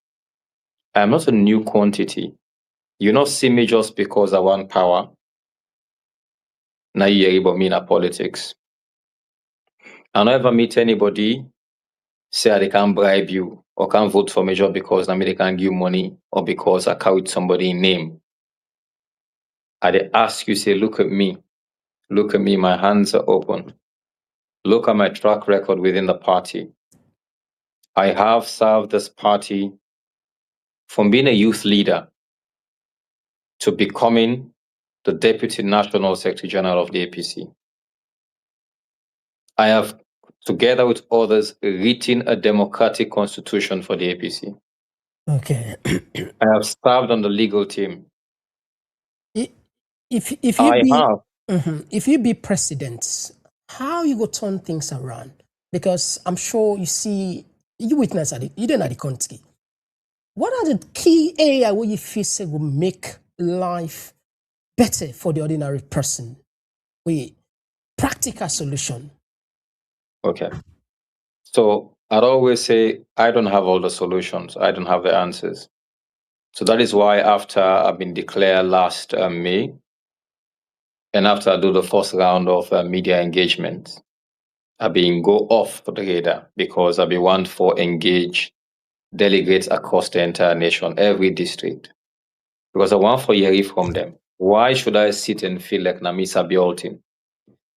I'm not a new quantity. You not see me just because I want power. Now you hear about me in politics. I don't ever meet anybody say they can't bribe you or can't vote for me just because they can't give money or because I carried somebody name. I ask you, say, look at me, my hands are open. Look at my track record within the party. I have served this party from being a youth leader to becoming the Deputy National Secretary General of the APC. I have, together with others, written a democratic constitution for the APC. Okay. I have served on the legal team. If you be president, how you go turn things around? Because I'm sure you see, you witness at it, you don't know the country. What are the key areas where you feel say will make life better for the ordinary person? We practical solution. Okay. So I'd always say I don't have all the solutions. I don't have the answers. So that is why after I've been declared last May, and after I do the first round of media engagement, I've been go off the radar because I've been want for engage delegates across the entire nation, every district. Because I want for hear from them. Why should I sit and feel like Namisa Bioltin?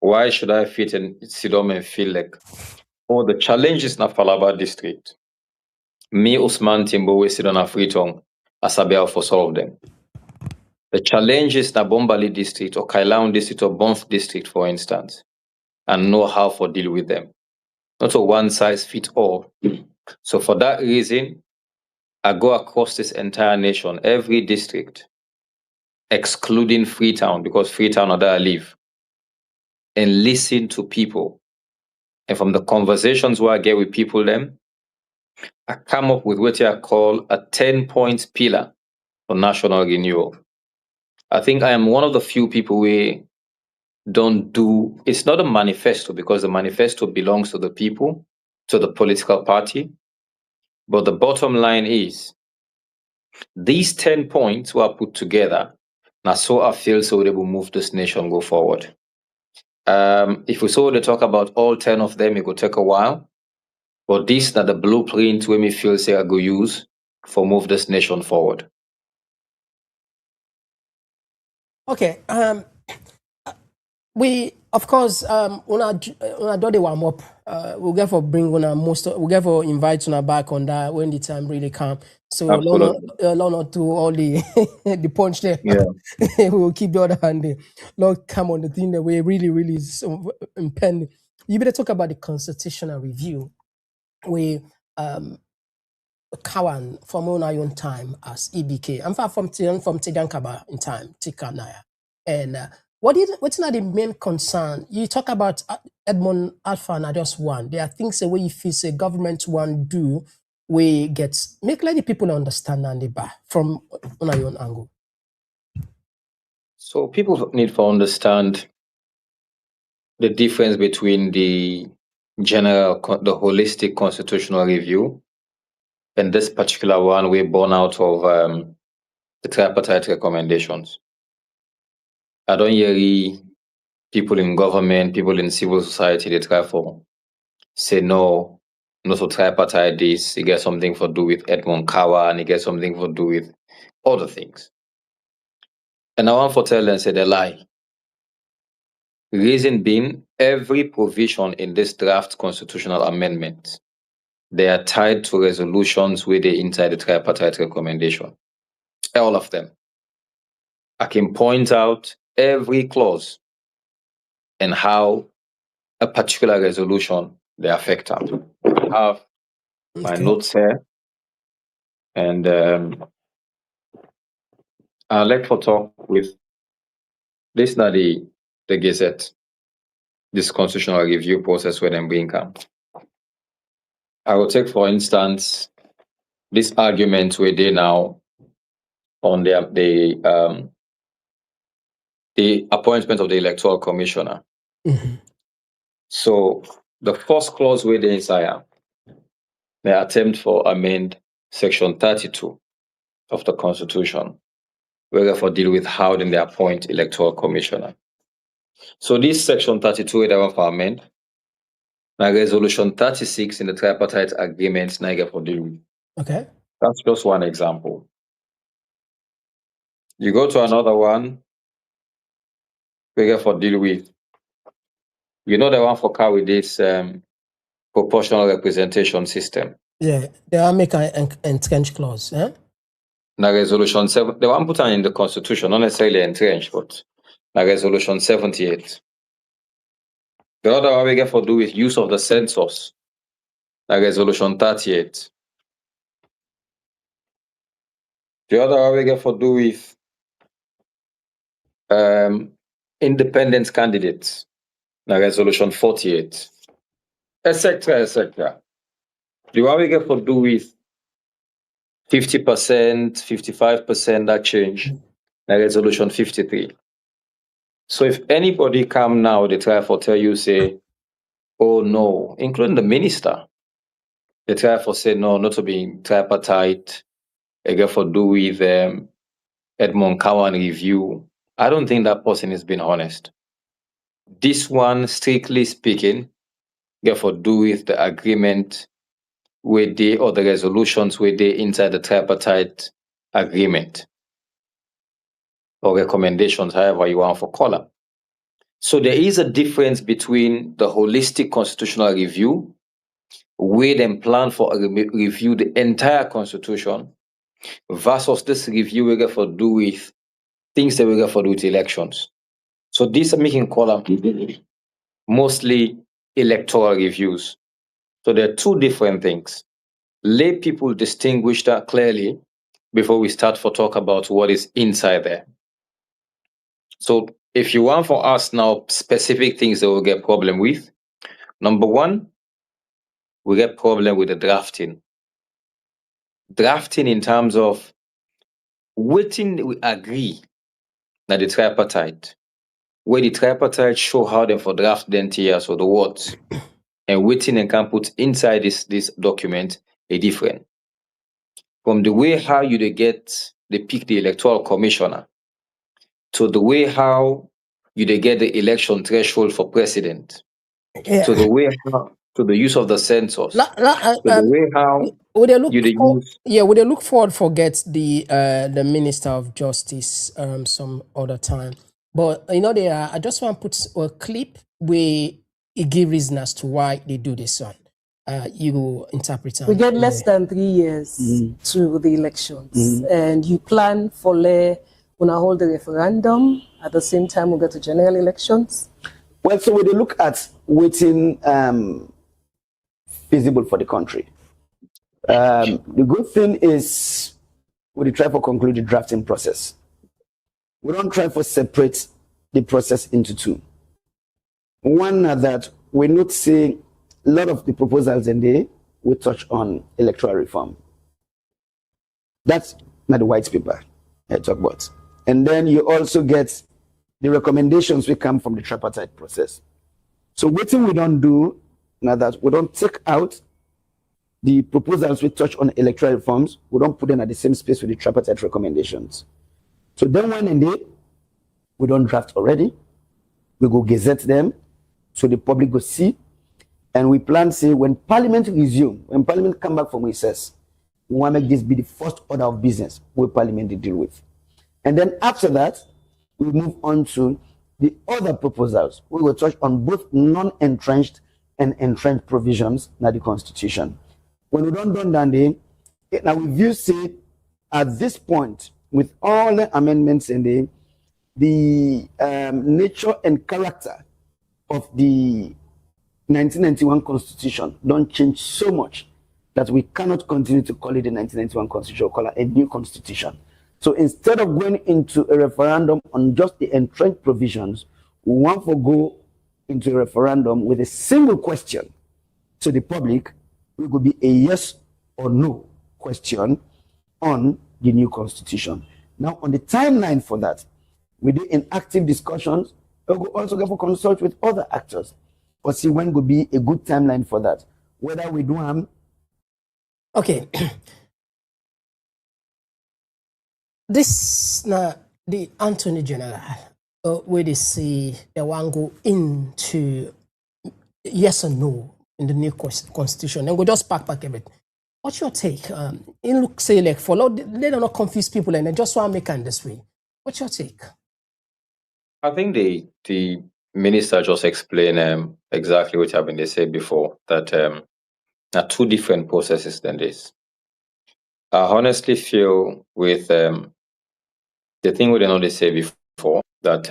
Why should I sit down and feel like, oh, the challenges in Falaba district? Me, Osman Timbo, we sit on a Freetown as a for solve them. The challenges in Bombali district or Kailaun district or Bonf district, for instance, and know how to deal with them. Not a one size fit all. So for that reason, I go across this entire nation, every district, excluding Freetown, because Freetown are there I live, and listen to people. And from the conversations where I get with people, then I come up with what I call a 10-point pillar for national renewal. I think I am one of the few people who don't do, it's not a manifesto because the manifesto belongs to the people, to the political party. But the bottom line is these 10 points were put together. Now, so I feel so they will move this nation go forward. If we saw to talk about all 10 of them, it will take a while. But this are the blueprint where me feel say I go use for move this nation forward. Okay. We of course una do the warm up. We'll get for bring una we'll get for invite una back on that when the time really come. So Leone to all the the punch there. Yeah. We'll keep the other hand there. Lord, come on the thing that we really is so impending. You better talk about the constitutional review. We Kawan from on our own time as EBK. I'm far from Tigankaba in time, Tikanaya. And what's not the main concern? You talk about Edmond Alpha and just one. There are things the way you feel say government one do we get make let the people understand and the bar from on our own angle. So people need to understand the difference between the holistic constitutional review and this particular one we're born out of the tripartite recommendations. I don't hear people in government, people in civil society, they try for say no to tripartite this, it gets something for do with Edmund Kawa, and it gets something for do with other things. And I want to tell them, say they lie. Reason being, every provision in this draft constitutional amendment, they are tied to resolutions where they inside the tripartite recommendation. All of them. I can point out every clause and how a particular resolution they affect them. I have my notes here, and I'd like to talk with this. Now the Gazette, this constitutional review process where them bring come. I will take, for instance, this argument where they now on the appointment of the electoral commissioner. Mm-hmm. So the first clause where they inside the attempt for amend section 32 of the Constitution, where therefore deal with how then they appoint electoral commissioner. So this section 32 they want for amend. Now resolution 36 in the tripartite agreement now for deal with. Okay. That's just one example. You go to another one, we for deal with. You know the one for car with this proportional representation system. Yeah, they are make an entrenched clause. Eh? Now resolution 7, the one put on in the Constitution, not necessarily entrenched, but now resolution 78. The other one we get for do with use of the census, now resolution 38. The other one we get for do with independent candidates, now resolution 48, etc., etc. The one we get for do with 50%, 55%, that change, now resolution 53. So if anybody come now, they try for tell you, say, oh no, including the minister, they try for say no, not to be tripartite, they get for do with Edmund Cowan review. I don't think that person is being honest. This one, strictly speaking, get for do with the agreement with the or the resolutions with the inside the tripartite agreement or recommendations, however you want for call them. So there is a difference between the holistic constitutional review, where them plan for a review the entire constitution, versus this review we get for do with things that we get for do with elections. So these are making column mostly electoral reviews. So there are two different things. Lay people distinguish that clearly before we start for talk about what is inside there. So if you want for us now specific things that we'll get problem with, number one, we get problem with the drafting. Drafting in terms of waiting, we agree that the tripartite, where the tripartite show how them for draft the NTS or the words, and waiting and can put inside this document a different. From the way how you they pick the electoral commissioner, to the way how you get the election threshold for president, to the way how, to the use of the census, to the way how would they look forward forget the Minister of Justice some other time. But you know I just want to put a clip where it give reason as to why they do this one. You interpret. We get less than 3 years to the elections, and you plan for when I hold a referendum at the same time we get to general elections. Well, so when they look at waiting feasible for the country, the good thing is we try for conclude the drafting process. We don't try for separate the process into two. One that we're not seeing a lot of the proposals in there will touch on electoral reform. That's not the white paper I talk about. And then you also get the recommendations we come from the tripartite process. So waiting we don't do now that we don't take out the proposals we touch on electoral reforms, we don't put them at the same space with the tripartite recommendations. So then one and day, we don't draft already. We go gazette them so the public go see. And we plan, say, when Parliament resume, when Parliament come back from recess, we want to make this be the first order of business where Parliament they deal with. And then after that, we move on to the other proposals. We will touch on both non-entrenched and entrenched provisions in the Constitution. When we don't done that, now we view, say, at this point, with all the amendments in the nature and character of the 1991 Constitution don't change so much that we cannot continue to call it the 1991 Constitution, or call it a new Constitution. So instead of going into a referendum on just the entrenched provisions, we want to go into a referendum with a single question to the public. It will be a yes or no question on the new Constitution. Now, on the timeline for that, we do in active discussions. We will also go for consult with other actors, but see when will be a good timeline for that. Whether we do okay. This now the Attorney General, where they say they want to go into yes or no in the new Constitution, and go just pack everything. What's your take? It looks say like follow. They don't confuse people, and they just want to make it this way. What's your take? I think the minister just explained exactly what have been they said before, that are two different processes than this. I honestly feel with the thing we didn't they say before, that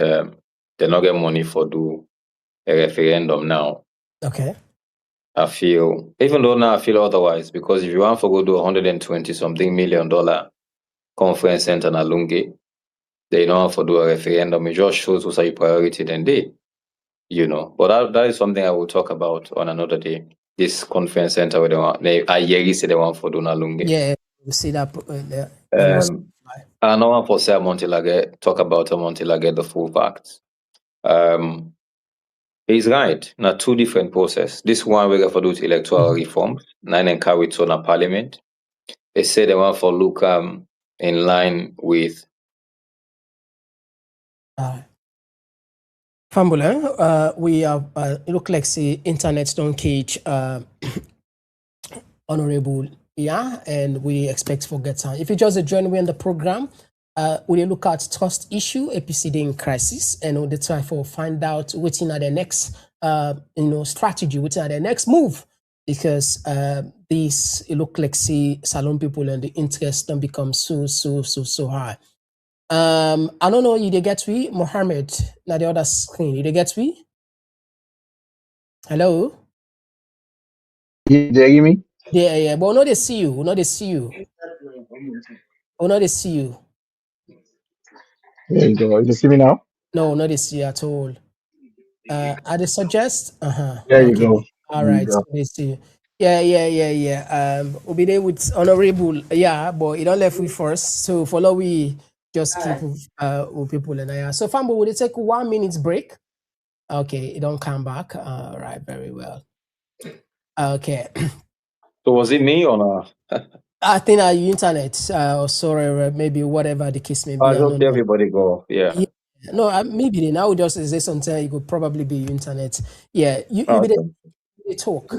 they not get money for do a referendum now. Okay. I feel, even though now I feel otherwise, because if you want to go do $120-something million conference center in Alungi, they don't have to do a referendum. It just shows what's a priority than they, you know. But that is something I will talk about on another day. This conference center where they want, they say they want to do Alungi. Yeah, we see that. I know one for say until I get talk about them until I get the full facts. He's right. Now two different process. This one we got for do electoral reforms. Nine and carry to on a parliament. They say they want for look in line with Fambula, we have look like the internet don't cage Honourable, yeah, and we expect for get time. If you just join me in the program, we look at trust issue, APC in crisis, and we try for find out what's in the next strategy, what's in the next move, because this it look like see salon people and the interest don't become so high. I don't know, you get we Mohammed, now the other screen, you get we? Hello? Yeah, do you hear me? Yeah, but no, they see you, no, they see you. Oh, no, they see you. There you go. You can see me now? No, no, they see you at all. I they suggest? There Okay. you go. All There you right, go. they see you. Yeah. We'll be there with Honourable, yeah, but it don't left we first. So follow we just keep with people and I. So Fambo, will it take 1 minute break? Okay, it don't come back. All right, very well. Okay. So was it me or not? I think you internet, sorry, maybe whatever the case may be. I hope everybody go. Yeah. No, maybe they now just say something. It could probably be internet. Yeah, you Okay. be talk.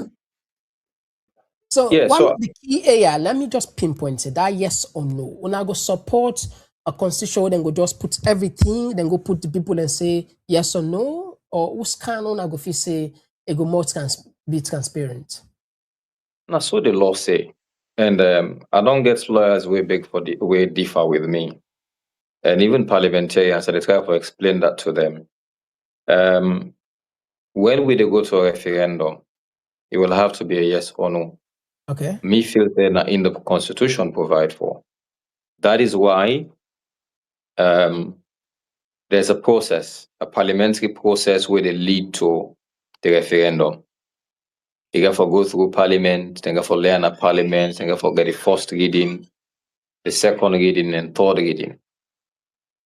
So Yeah, one of the key area, let me just pinpoint it. That yes or no. When I go support a constitution, then go just put everything, then go put the people and say yes or no, or who's kind on I go feel say it go more be transparent. That's what the law say. And I don't get lawyers way big for the way differ with me. And even parliamentarians, I try to explain that to them. When we go to a referendum, it will have to be a yes or no. Okay. Me feel that in the constitution provide for. That is why there's a process, a parliamentary process where they lead to the referendum. You got to go through parliament, then you got to learn at parliament, then you got to get the first reading, the second reading, and third reading.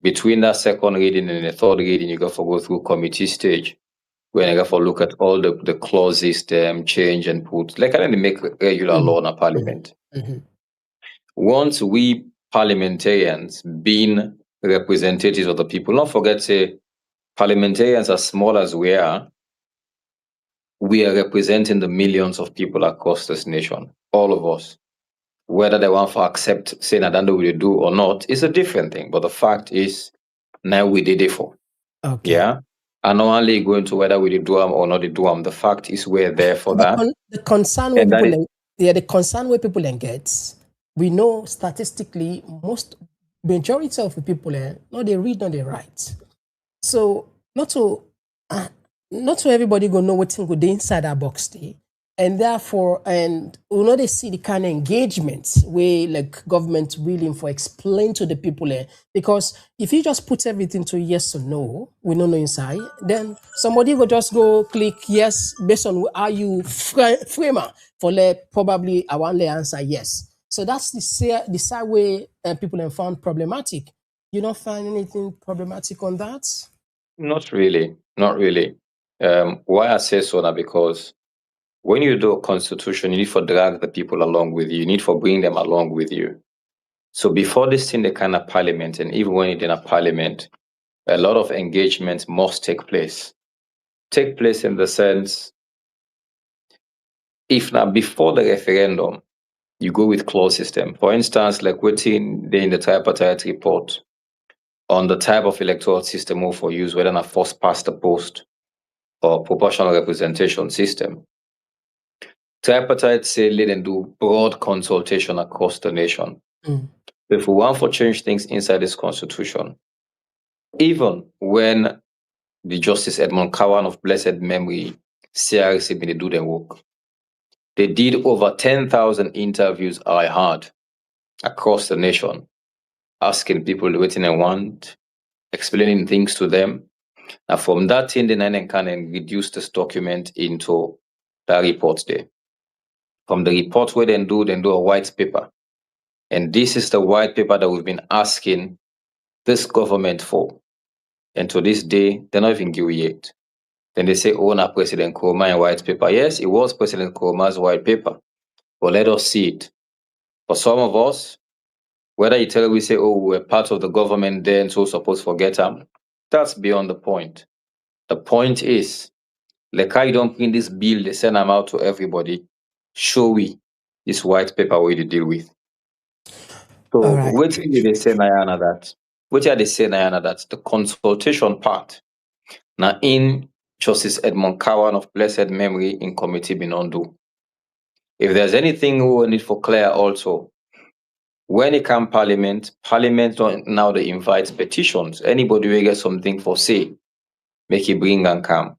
Between that second reading and the third reading, you got to go through committee stage, when I for look at all the clauses, them change and put, like I didn't make regular law in a parliament. Once we parliamentarians being representatives of the people, don't forget say parliamentarians as small as we are representing the millions of people across this nation, all of us. Whether they want to accept saying that we do or not is a different thing. But the fact is, now we did it for. Okay. Yeah. And not only going to whether we did do them or not do them, the fact is we're there for that. The concern where people, the concern where people get, we know statistically majority of the people no they read, no they write. So not to everybody go know what's good inside that box day. And therefore, and we know they see the kind of engagement where like government willing for explain to the people because if you just put everything to yes or no, we don't know inside, then somebody will just go click yes based on how you framer for probably I want to answer yes. So that's the side way people have found problematic. You don't find anything problematic on that? Not really. Why I say so now because when you do a constitution, you need to drag the people along with you. You need to bring them along with you. So before this thing, the kind of parliament, and even when it's in a parliament, a lot of engagement must take place. Take place in the sense, if now before the referendum, you go with clause system. For instance, like waiting in the tripartite report on the type of electoral system for use, whether a first past the post or proportional representation system. Tripartite say let them do broad consultation across the nation. If we want to change things inside this constitution, even when the Justice Edmund Cowan of blessed memory, CRC been do their work, they did over 10,000 interviews I had across the nation, asking people what they want, explaining things to them. And from that thing, then can reduce this document into the report there. From the report where they do a white paper. And this is the white paper that we've been asking this government for. And to this day, they're not even given yet. Then they say, oh, now President Nkrumah white paper. Yes, it was President Nkrumah's white paper. But let us see it. For some of us, whether you tell we say, oh, we're part of the government then, so supposed to forget them, that's beyond the point. The point is, like how you don't bring this bill, they send them out to everybody, show we this white paper we to deal with. So what did they say Nayana that? What did they say Nayana that? The consultation part. Now in Justice Edmund Cowan of blessed memory in committee been undo. If there's anything we need for clear also, when it comes Parliament don't now they invite petitions. Anybody will get something for say, make it bring and come.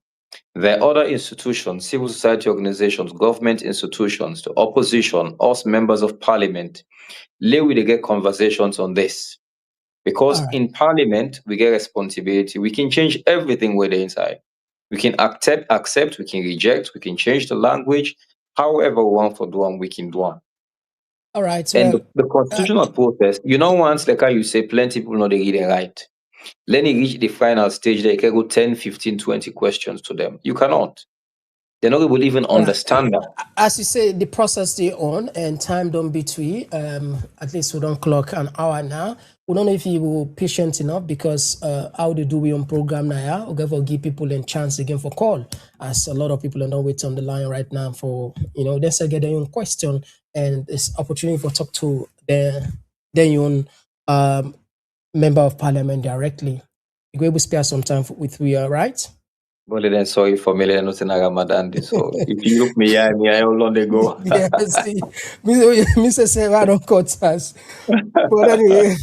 The other institutions, civil society organizations, government institutions, the opposition, us members of parliament, we get conversations on this. Because in parliament, we get responsibility. We can change everything with the inside. We can accept, we can reject, we can change the language. However we want for do we can do them. All right. And the constitutional process, once like how you say, plenty people know they read and write. Let it reach the final stage, they can go 10, 15, 20 questions to them. You cannot. They're not able to even understand that. As you say, the process they on and time don't between. At least we don't clock an hour now. We don't know if you will patient enough because how they do we on program now, we'll give people a chance again for call. As a lot of people are not waiting on the line right now for, they say get their own question and this opportunity for talk to their own member of parliament directly. You're able to spare some time with we are right? Well, then sorry for me, nothing Ramadan. So if you look me, I how long they go. Yeah, see, Mr. Sarah don't cut us. But anyway,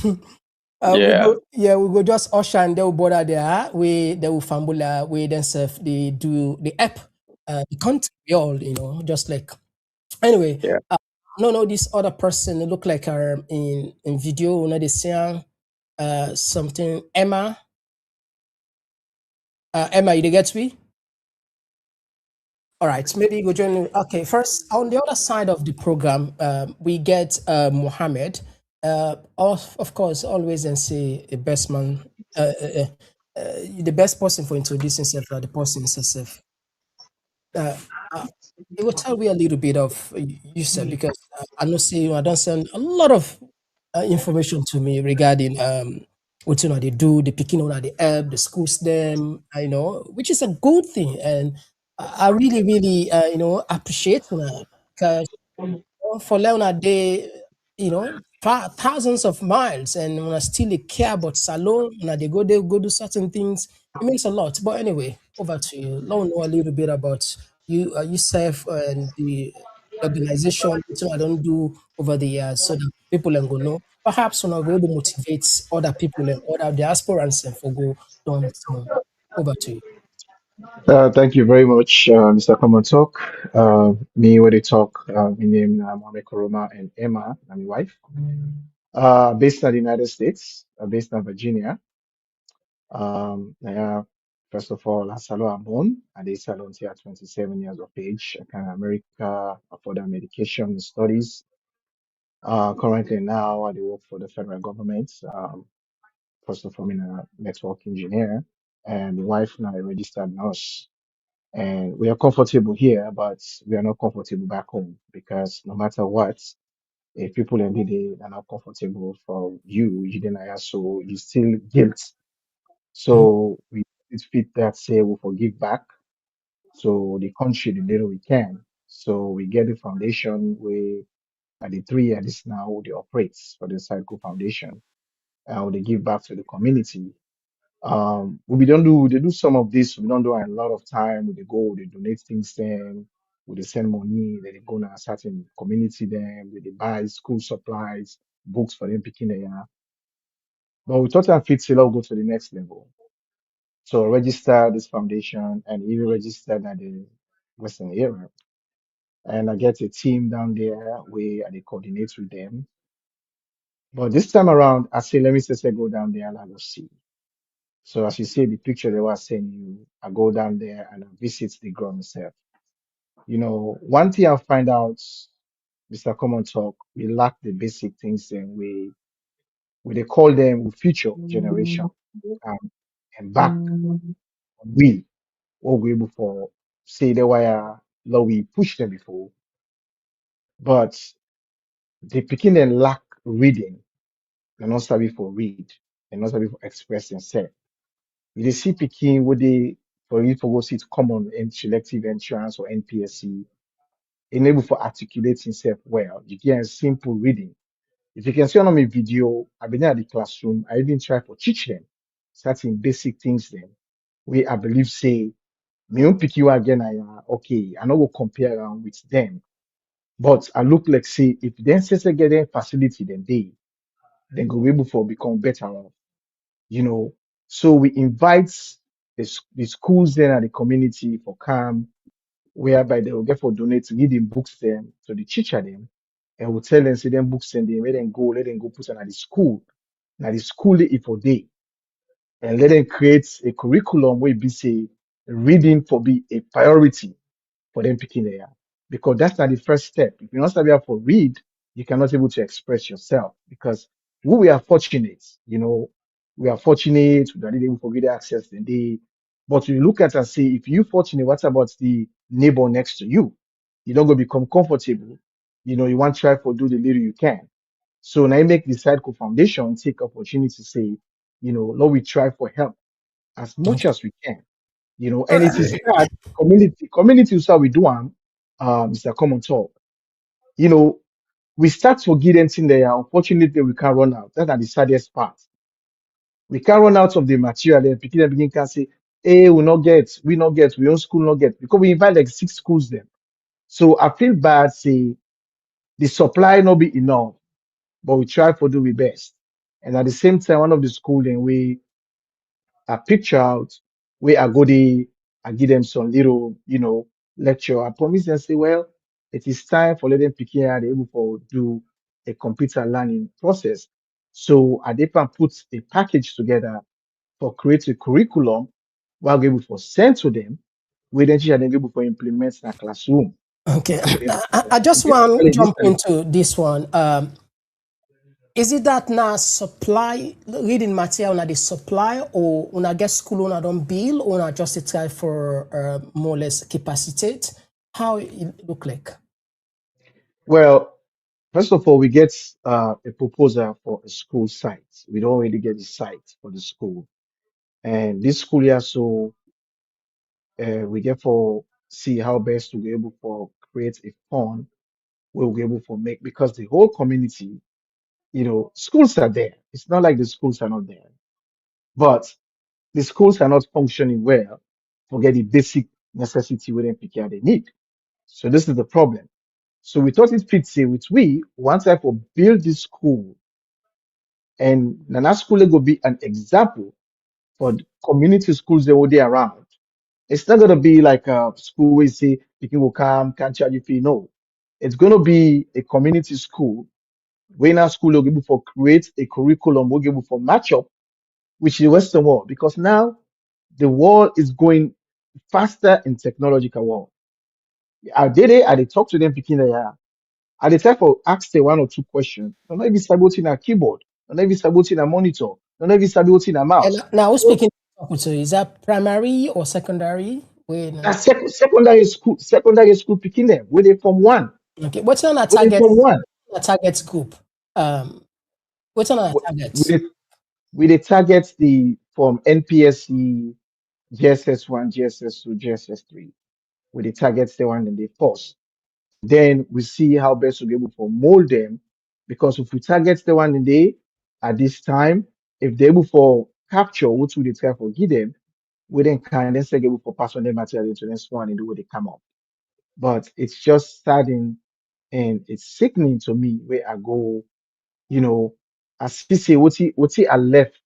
we go just usher and they will border there. They will fambula. We then serve. They do the app. The content we all just like. Anyway, no, this other person it look like her in video. They saying something Emma. Emma, you get me? All right, maybe you go join me. Okay, first, on the other side of the program, we get Mohammed. Of course, always and say the best man, the best person for introducing himself, the person himself. it will tell me a little bit of you said, because I know say I don't send a lot of information to me regarding what they do, the picking on the help, the schools them, which is a good thing, and I really really appreciate because for Leona they thousands of miles, and when I still they care about salon, when they go do certain things, it means a lot. But anyway, over to you. Let me know a little bit about you, yourself, and the organization, which I don't do over the years, so that people can go know. Perhaps when I go to motivate other people and other diasporans and for go down soon. Over to you. Thank you very much, Mr. Common Talk. Me, where they talk, my name is Mohamed Koroma and Emma, I'm my wife. Based in the United States, based in Virginia. First of all, I'm born at the salon here at 27 years of age. I can America for the medication and studies. Currently now, I do work for the federal government. First of all, I'm a network engineer, and my wife now a registered nurse. And we are comfortable here, but we are not comfortable back home because no matter what, if people in the day are not comfortable for you, you didn't so you still guilt. Mhm. So we it fit that say we forgive back. So the country the little we can. So we get the foundation we at the 3 years now they operates for the Cycle Foundation. They give back to the community. We don't do they do some of this, we don't do a lot of time, they go, they donate things then, we they send money, they go to a certain community then, they buy school supplies, books for them picking there. But we thought that fit still go to the next level. So register this foundation and even registered at the Western area. And I get a team down there where I coordinate with them. But this time around, I say, let me just say go down there and I go see. So as you see the picture they were sending you, I go down there and I visit the ground myself. One thing I find out, Mr. Common Talk, we lack the basic things and we they call them future generation. Um, and back we what we able for say the wire law we push them before, but they picking them lack reading. They're not savvy for read. They're not savvy for express themselves. You dey see picking what they for you to go see it common in selective entrance or NPSC, enable for articulate himself well. You get a simple reading. If you can see on my video, I've been at the classroom, I even try to teach them certain basic things then. We I believe say me own pick you again, okay, I know we'll compare with them. But I look like say if then say get a facility then then go able for become better off, you know. So we invite the schools then and the community for camp whereby they will get for donate to give them books them to the teacher them and we'll tell them say them books and they let them go put them at the school. Now the school if for day and let them create a curriculum where be say reading for be a priority for them picking there. Because that's not the first step. If you're not able to read, you cannot able to express yourself. Because we are fortunate, we are fortunate, we don't able to get access the day. But you look at and say, if you fortunate, what about the neighbor next to you? You don't go become comfortable. You want to try for do the little you can. So now you make the Sideco Foundation take opportunity to say, Lord, we try for help as much as we can, All and right. it is hard. Community is how we do Mr. Common Talk. We start to get anything there. Unfortunately, we can't run out. That's the saddest part. We can't run out of the material. Then people begin can say, "Hey, we not get, we own school not get," because we invite like 6 schools them. So I feel bad. Say the supply not be enough, but we try for do we best. And at the same time, one of the school then we a picture out where I go there, I give them some little, lecture. I promise them say, well, it is time for let them pick here, they able to do a computer learning process. So I can put a package together for create a curriculum while able for send to them, where then teacher then able for implement in a classroom. Okay. For them. I just want to Basically, this jump into this one. Is it that now supply reading material na the supply or una get school una don't bill or una just try for more or less capacitate? How it look like? Well, first of all, we get a proposal for a school site. We don't really get the site for the school. And this school year, so we therefore see how best to be able for create a fund we'll be able to make because the whole community, schools are there. It's not like the schools are not there, but the schools are not functioning well. Forget the basic necessity within PKR they need. So this is the problem. So we thought it fits in with we one time for build this school and Nana school will be an example for the community schools that were there around. It's not gonna be like a school where you say people will come, can't charge you fee. No. It's gonna be a community school where now school will be able to create a curriculum, will be able to match up with the Western world because now the world is going faster in technological world. I did it, I did talk to them picking there. At the time for ask the one or two questions. Don't know if it's saboting a keyboard, don't know if it's saboting a monitor, don't know if it's saboting a And mouse. now who's speaking? So is that primary or secondary? Wait, That's secondary school picking them where they from one. okay. What's on a Where they target? from one. A target group. What's on a target? We they target the from NPSC, GSS1, GSS2, GSS3. We they target the one in the first. Then we see how best to be able to mold them. Because if we target the one in the at this time, if they're able for capture, what would they try for give them, we then can then say able for pass on the material into the next one and the way they come up. But it's just starting and it's sickening to me where I go, I see say what's he I left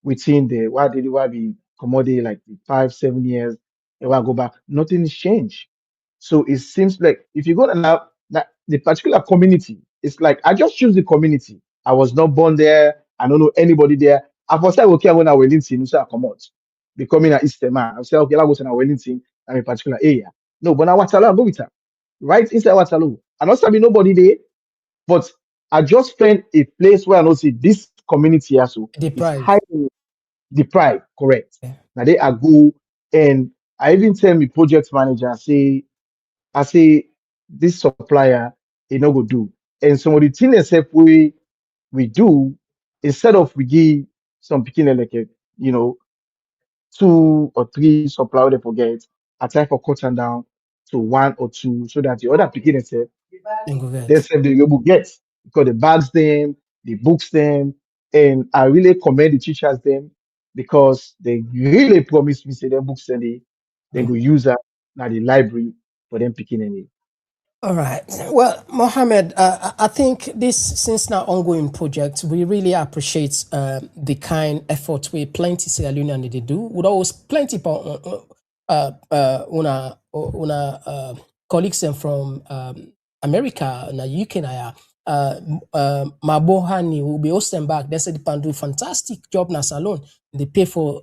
within the why be commodity like the 5 7 years and why I go back, nothing is changed. So it seems like if you go to now that the particular community, it's like I just choose the community. I was not born there, I don't know anybody there. I first say okay when I Wellington, so I come out. Becoming an Eastern man. I say okay, I go to Wellington, I'm a particular area. No, but now Waterloo, I go with her. Right inside Waterloo. I not be nobody there, but I just find a place where I know see this community also is Deprive. highly deprived, correct. Yeah. Now they I go and I even tell my project manager, I say this supplier, it no go do. And some of the things except we do, instead of we give some picking like a, you know, 2 or 3 supplier they forget, I try for cut them down to 1 or 2 so that the other picking itself Then go they get. say they able get because the bags them, the books them, and I really commend the teachers them because they really promise me say their books and they go use that now the library for them picking any. All right. Well, Mohammed, I think this, since now ongoing project, we really appreciate the kind effort we plenty Sierra Leonean they do. We always plenty una colleagues them from America, na UK, na Mabohani will be hosting back. They said they can do fantastic job na salon. They pay for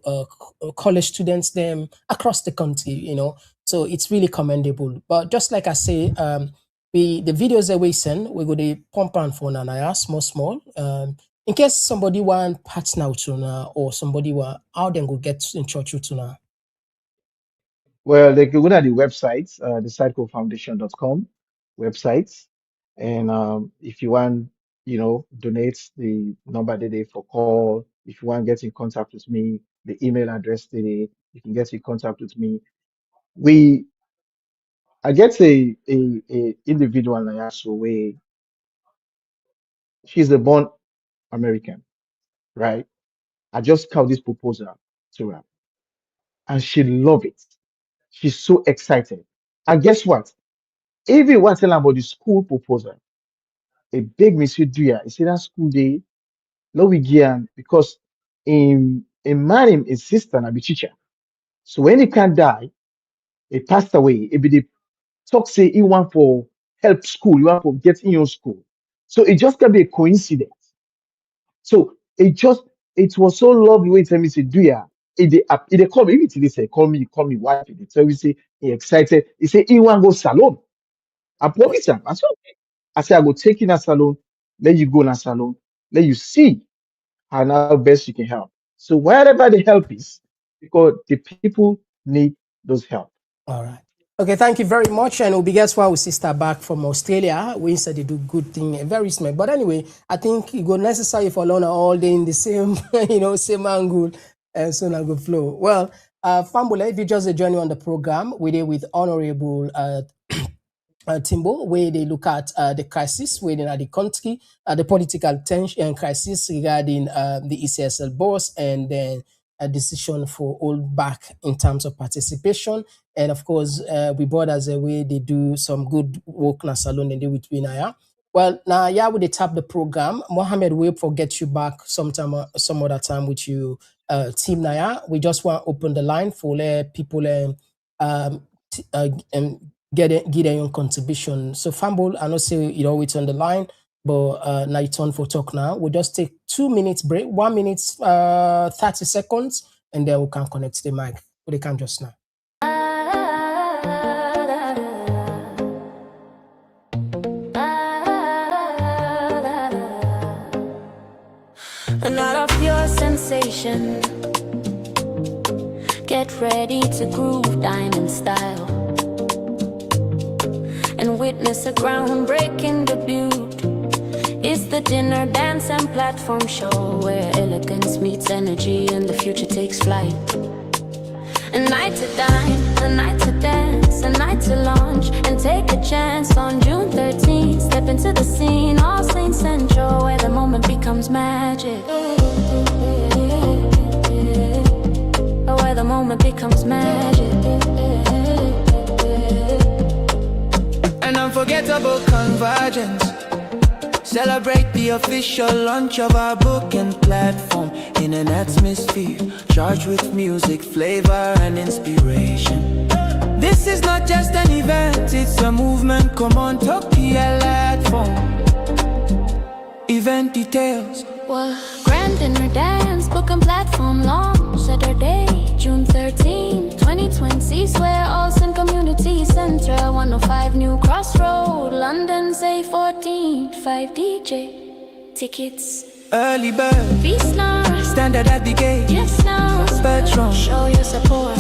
college students them across the country, So it's really commendable. But just like I say, the videos that we send, we're going to pump on for Nanaya, small. In case somebody want partner to na or somebody want how they go get in touch with na. Well, they can go to the website, the sitecofoundation.com website. And if you want, donate the number today for call. If you want to get in contact with me, the email address today, you can get in contact with me. I get a individual like Yasu where she's a born American, right? I just called this proposal to her and she love it. She's so excited. And guess what? Even when I tell her about the school proposal, a big Monsieur Duya, he said that school day, no we give because in man his sister and be teacher. So when he can't die, he passed away. It be the talk say he want for help school, you want for get in your school. So it just can be a coincidence. So it was so lovely when tell me say do ya. It they call me, even till they say call me wife. They tell me say he excited. He say he want go salon. I promise him. I said okay. I said I go take in a salon, let you go in a salon. let you see how best you can help. So wherever the help is, because the people need those help. All right. Okay, thank you very much. And we guess why we sister back from Australia. We said they do good thing, very smart. But anyway, I think it go necessary for Lona all day in the same, same angle, and so now go flow. Well, Fambula, if you just join on the program, we did with Honourable Timbo, where they look at the crisis within the country, the political tension and crisis regarding the ECSL boss, and then a decision for all back in terms of participation. And of course, we brought as a way they do some good work na salon and do with Winaya. Well, now yeah, we tap the program. Mohammed will forget you back sometime, some other time with you, team Naya. We just want to open the line for people get their own contribution. So Fumble, I know say you know it's on the line, but now it's on for talk now. We'll just take 2 minutes break, 1 minute 30 seconds, and then we can connect the mic. But they can just now. Not of your sensation. Get ready to groove diamond style and witness a groundbreaking debut. It's the dinner, dance, and platform show where elegance meets energy and the future takes flight. A night to dine, a night to dance, a night to launch and take a chance on June 13th. Step into the scene, All Saints Central, where the moment becomes magic. Where the moment becomes magic. An unforgettable convergence. Celebrate the official launch of our book and platform in an atmosphere charged with music, flavor, and inspiration. This is not just an event, it's a movement. KOMON TOK Platform. Event details. Well, grand dinner dance, book and platform launch Saturday, June 13, 2020. Swear Olsen Community Centre, 105 New Crossroad, London, say 14, 5 DJ. Tickets. Early bird. Feast now. Standard at the gate. Just now. Spectrum. Show your support.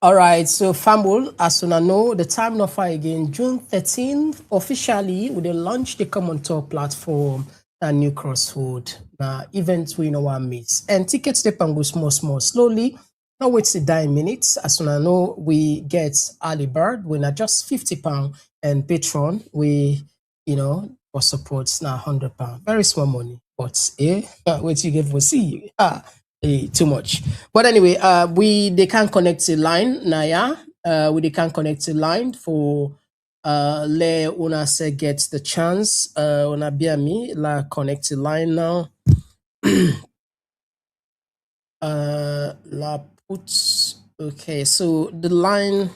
All right, so Fambul, as soon as I know, the time not far again, June 13th, officially, we will launch the KOMON TOK Platform and New Crossroad. Now, events we know one miss. And tickets, they can go small, slowly. Now, wait to 9 minutes. As soon as I know, we get early bird, we not just £50, and Patron, we, for supports now £100. Very small money, but wait you get for see. Too much. But anyway, they can connect the line Naya. They can connect the line for le una se gets the chance. Una bia me la connect the line now. La puts okay, so the line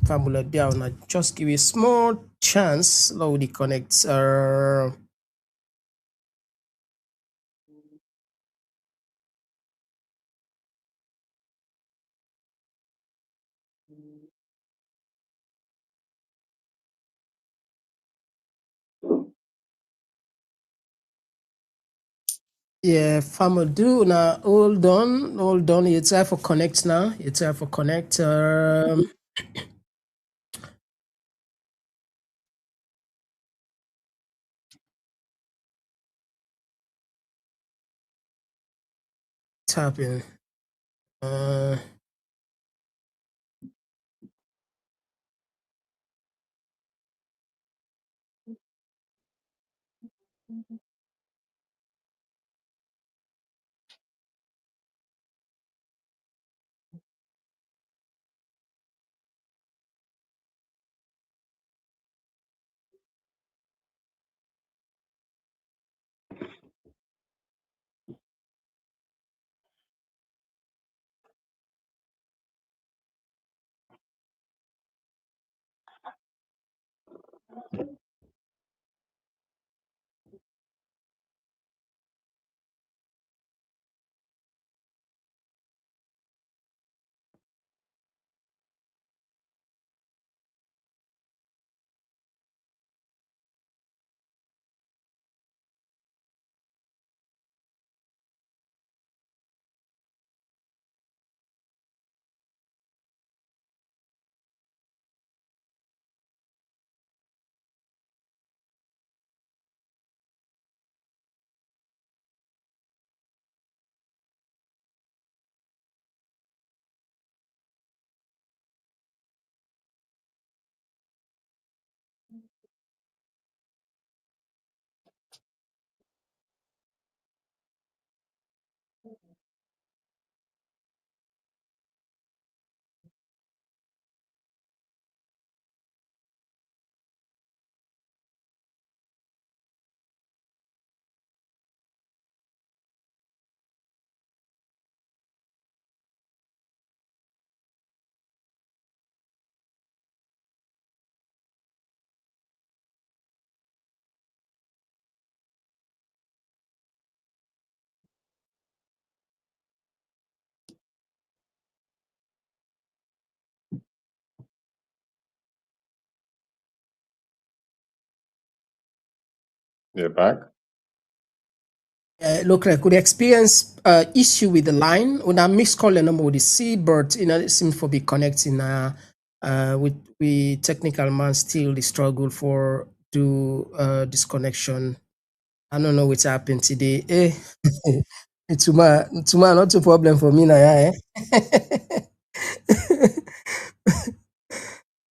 Fabula bia una just give you a small chance. Now we connect yeah, farmer do now. Hold on. You try for connect now. You try for connect. Tapping. You're back. Look, I could experience issue with the line when I missed call the number with the C, but it seems to be connecting with technical man still the struggle for disconnection. I don't know what's happened today. It's tomorrow not a problem for me now, eh?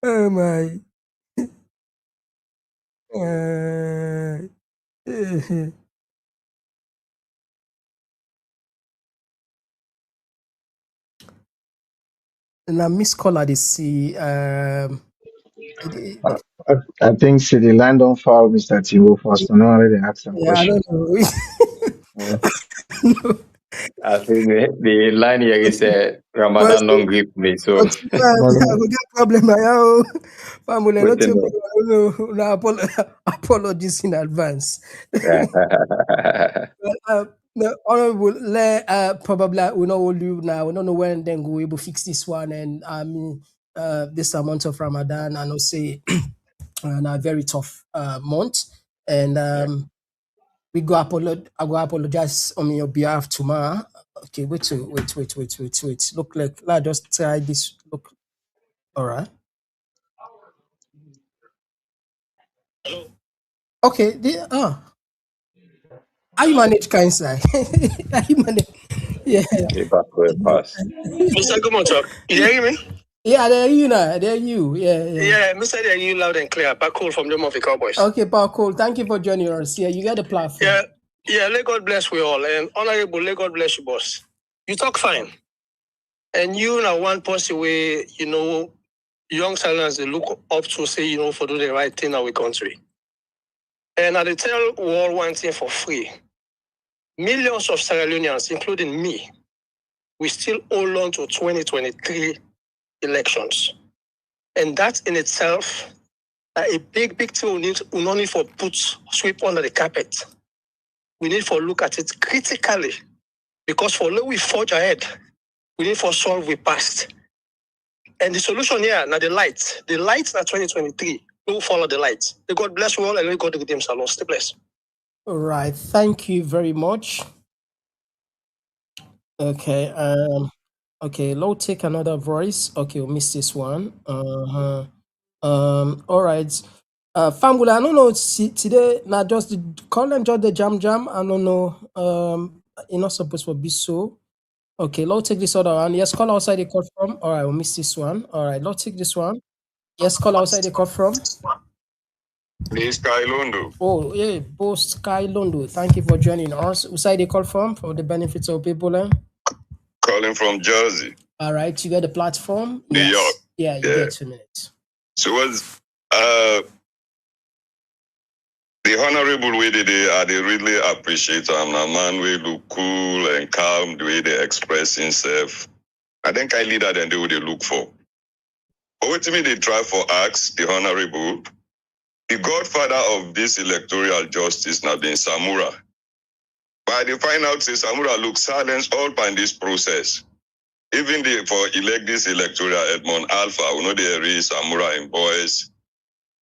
Oh my. And I miss call at the C. I think see the land on file, Mr. Timbo first. I know already asked some Yeah, I question. don't know. I think the line here is Ramadan don't grip me, so But I will get problem. Family, not within too no, apologies in advance. The honorable probably we know what you now. We don't know when then go able fix this one, and I mean this month of Ramadan, I know say and a very tough month, and we go I go apologize on your behalf tomorrow. Okay, wait. Look like let's just try this. Look, all right. Okay, how you manage cancer? How you manage? Yeah. the backward pass. Mr. KOMON TOK, you hear me? Yeah, they're you now. They're you. Yeah. Yeah, Mr. They're you loud and clear. Back call from the Murphy Cowboys. Okay, Paul, cool. Thank you for joining us. Yeah, you get the platform. Yeah, let God bless we all. And honorable, let God bless you, boss. You talk fine. And you now one person where, young silence they look up to say, for do the right thing in our country. And I tell all one thing for free. Millions of Sierra Leoneans, including me, we still hold on to 2023 elections. And that in itself, a big thing we not need for sweep under the carpet. We need for look at it critically. Because for we forge ahead, we need for solve we past. And the solution here, now the lights. The lights are 2023. We will follow the lights. May God bless you all and may God redeem Salon. Stay blessed. All right. Thank you very much. Okay. Okay, let's take another voice. Okay, we'll miss this one. All right. Fambula, I don't know today now just the call them just the jam. I don't know. You're not supposed to be so. Okay, let's take this other one. Yes, call outside the call from. All right, we'll miss this one. All right, let's take this one. Yes, call outside the call from. Sky Londo. Oh, yeah, post Sky Londo. Thank you for joining us. Outside the call from for the benefits of people. Calling from Jersey. All right, you got the platform. New York. Yeah, you get 2 minutes. So what's the honorable way I really appreciate him. A man we look cool and calm, the way they express himself. I think I leader than they would look for. But what me they try for ask the honorable, the godfather of this electoral justice now being Samura. But they find out say Samura looks silent all by this process. Even for elect this electoral Edmond Alpha, we know they raise Samura in boys.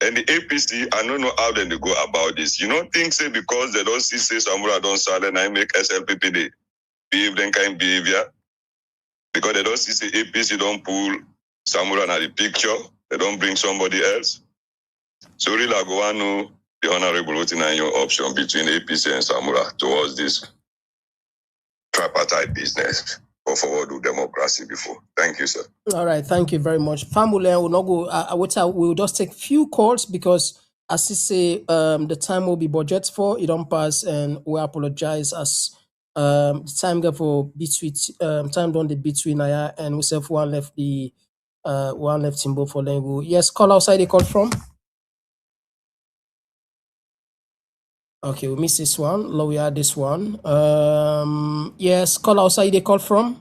And the APC, I don't know how they go about this. You don't think say because they don't see say Samura don't silent, I make SLPP they behave them kind of behavior. Because they don't see say APC don't pull Samura in the picture, they don't bring somebody else. So really I go and know the honorable voting on your option between APC and Samura towards this tripartite business or forward to democracy before. Thank you, sir. All right, thank you very much. Family, will not go. We'll just take few calls because, as you say, the time will be budget for it don't pass, and we apologize as the time go for between time done the between Aya and we self one left Timbo for Lengu. Yes, call outside the call from. Okay, we missed this one. Low, we had this one. Yes, call outside the call from.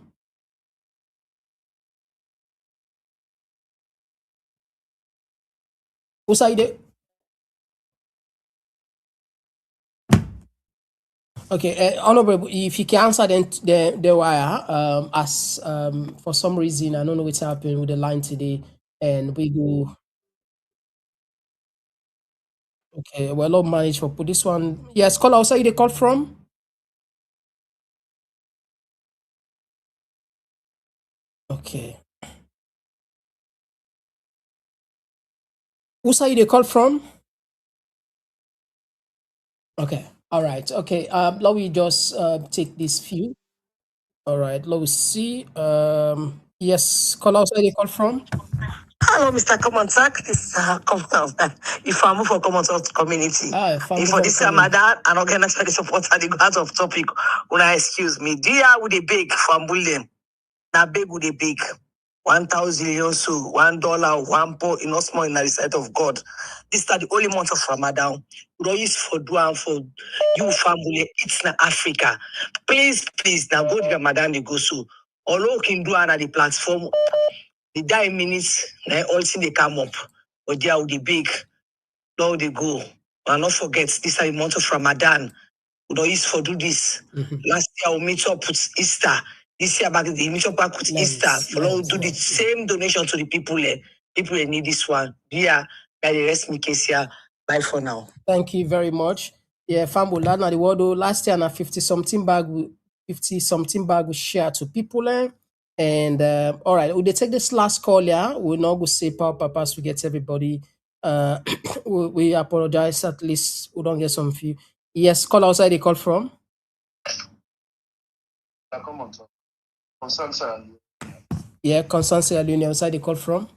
Who's side? Okay, honorable, if you can answer the wire, as for some reason I don't know what's happening with the line today, and we go. Okay, well, I'll manage for put this one. Yes, call outside they call from. Okay. Who's they call from? Okay. All right. Okay. Let me just take this few. All right. Let me see. Yes, call outside they call from. Hello, Mr. KOMON TOK. This is if I move for KOMON TOK community. If If for this Ramadan, and organize for the support and the go out of topic, una excuse me. Dear with a big from Bullion. Now big with a big. 1,000 euro, so $1, one po, in no small in the sight of God. This is the only month of Ramadan. We don't use for dua and for you family. It's in Africa. Please, now go to Ramadan, you go so. Although can do on the platform, the 9 minutes, now all thing they come up. But they are the big, now they go. And not forget, this is the month of Ramadan. We don't use for do this. Last year we meet up with Easter. This year back the meet up back with Easter. For now, do the same donation to the people. People need this one. Yeah, by the rest me case here. Bye for now. Thank you very much. Yeah, Fambola na the word last year na 50 something bag we share to people. And all right, we take this last call, yeah. We'll not go say power purpose, we get everybody. We apologize, at least we don't get some few. Yes, call outside they call from. Yeah, Constance Leone outside they call from.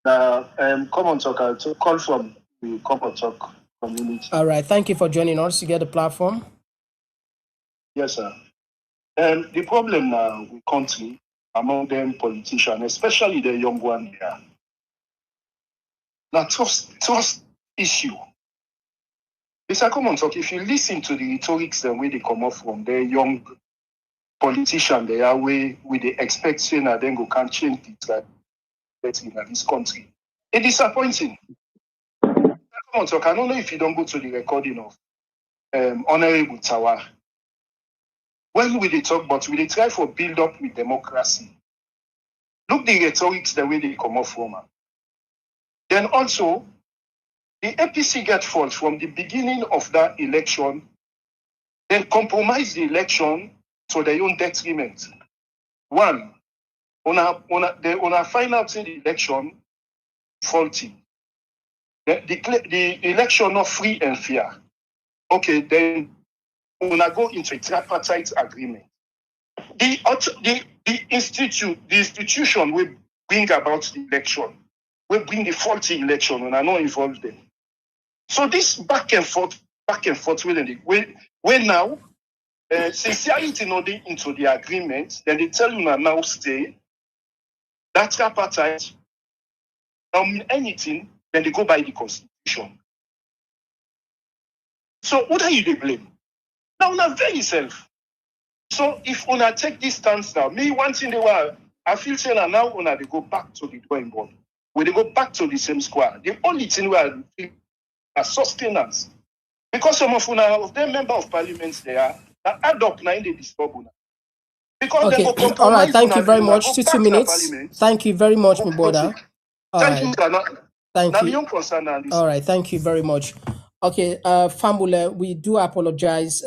KOMON TOK to call from the KOMON TOK community. All right, thank you for joining us. You get the platform. Yes, sir. The problem now with country among them politicians, especially the young one here, now trust issue. It's a KOMON TOK. If you listen to the rhetorics the way they come up from the young politician, they are way with the expectation that then go can change it in this country. It's disappointing. KOMON TOK, I don't know if you don't go to the recording of Honourable Tawa. When we talk, but we try for build up with democracy. Look the rhetorics the way they come off from. Then also, the APC get fault from the beginning of that election, then compromise the election to their own detriment. One, on a find out in the election faulty. The election not free and fair. Okay, then wanna go into a tripartite agreement. The institution will bring about the election, will bring the faulty election, and I not involve them. So this back and forth when now sincerity not into the agreement, then they tell you now stay. That tripartite don't mean anything, then they go by the constitution. So what are you to blame? Now una very self. So if una take this stance now, me one thing they were, I feel saying now una they go back to the drawing board. When they go back to the same square, the only thing we are sustenance. Because some of them member of parliament they are add up now in the disturb una. Because okay, all right, thank you very much. 2 minutes. Thank you very much, my brother. Thank you, thank you. All right, thank you very much. Okay, Fambule, we do apologize.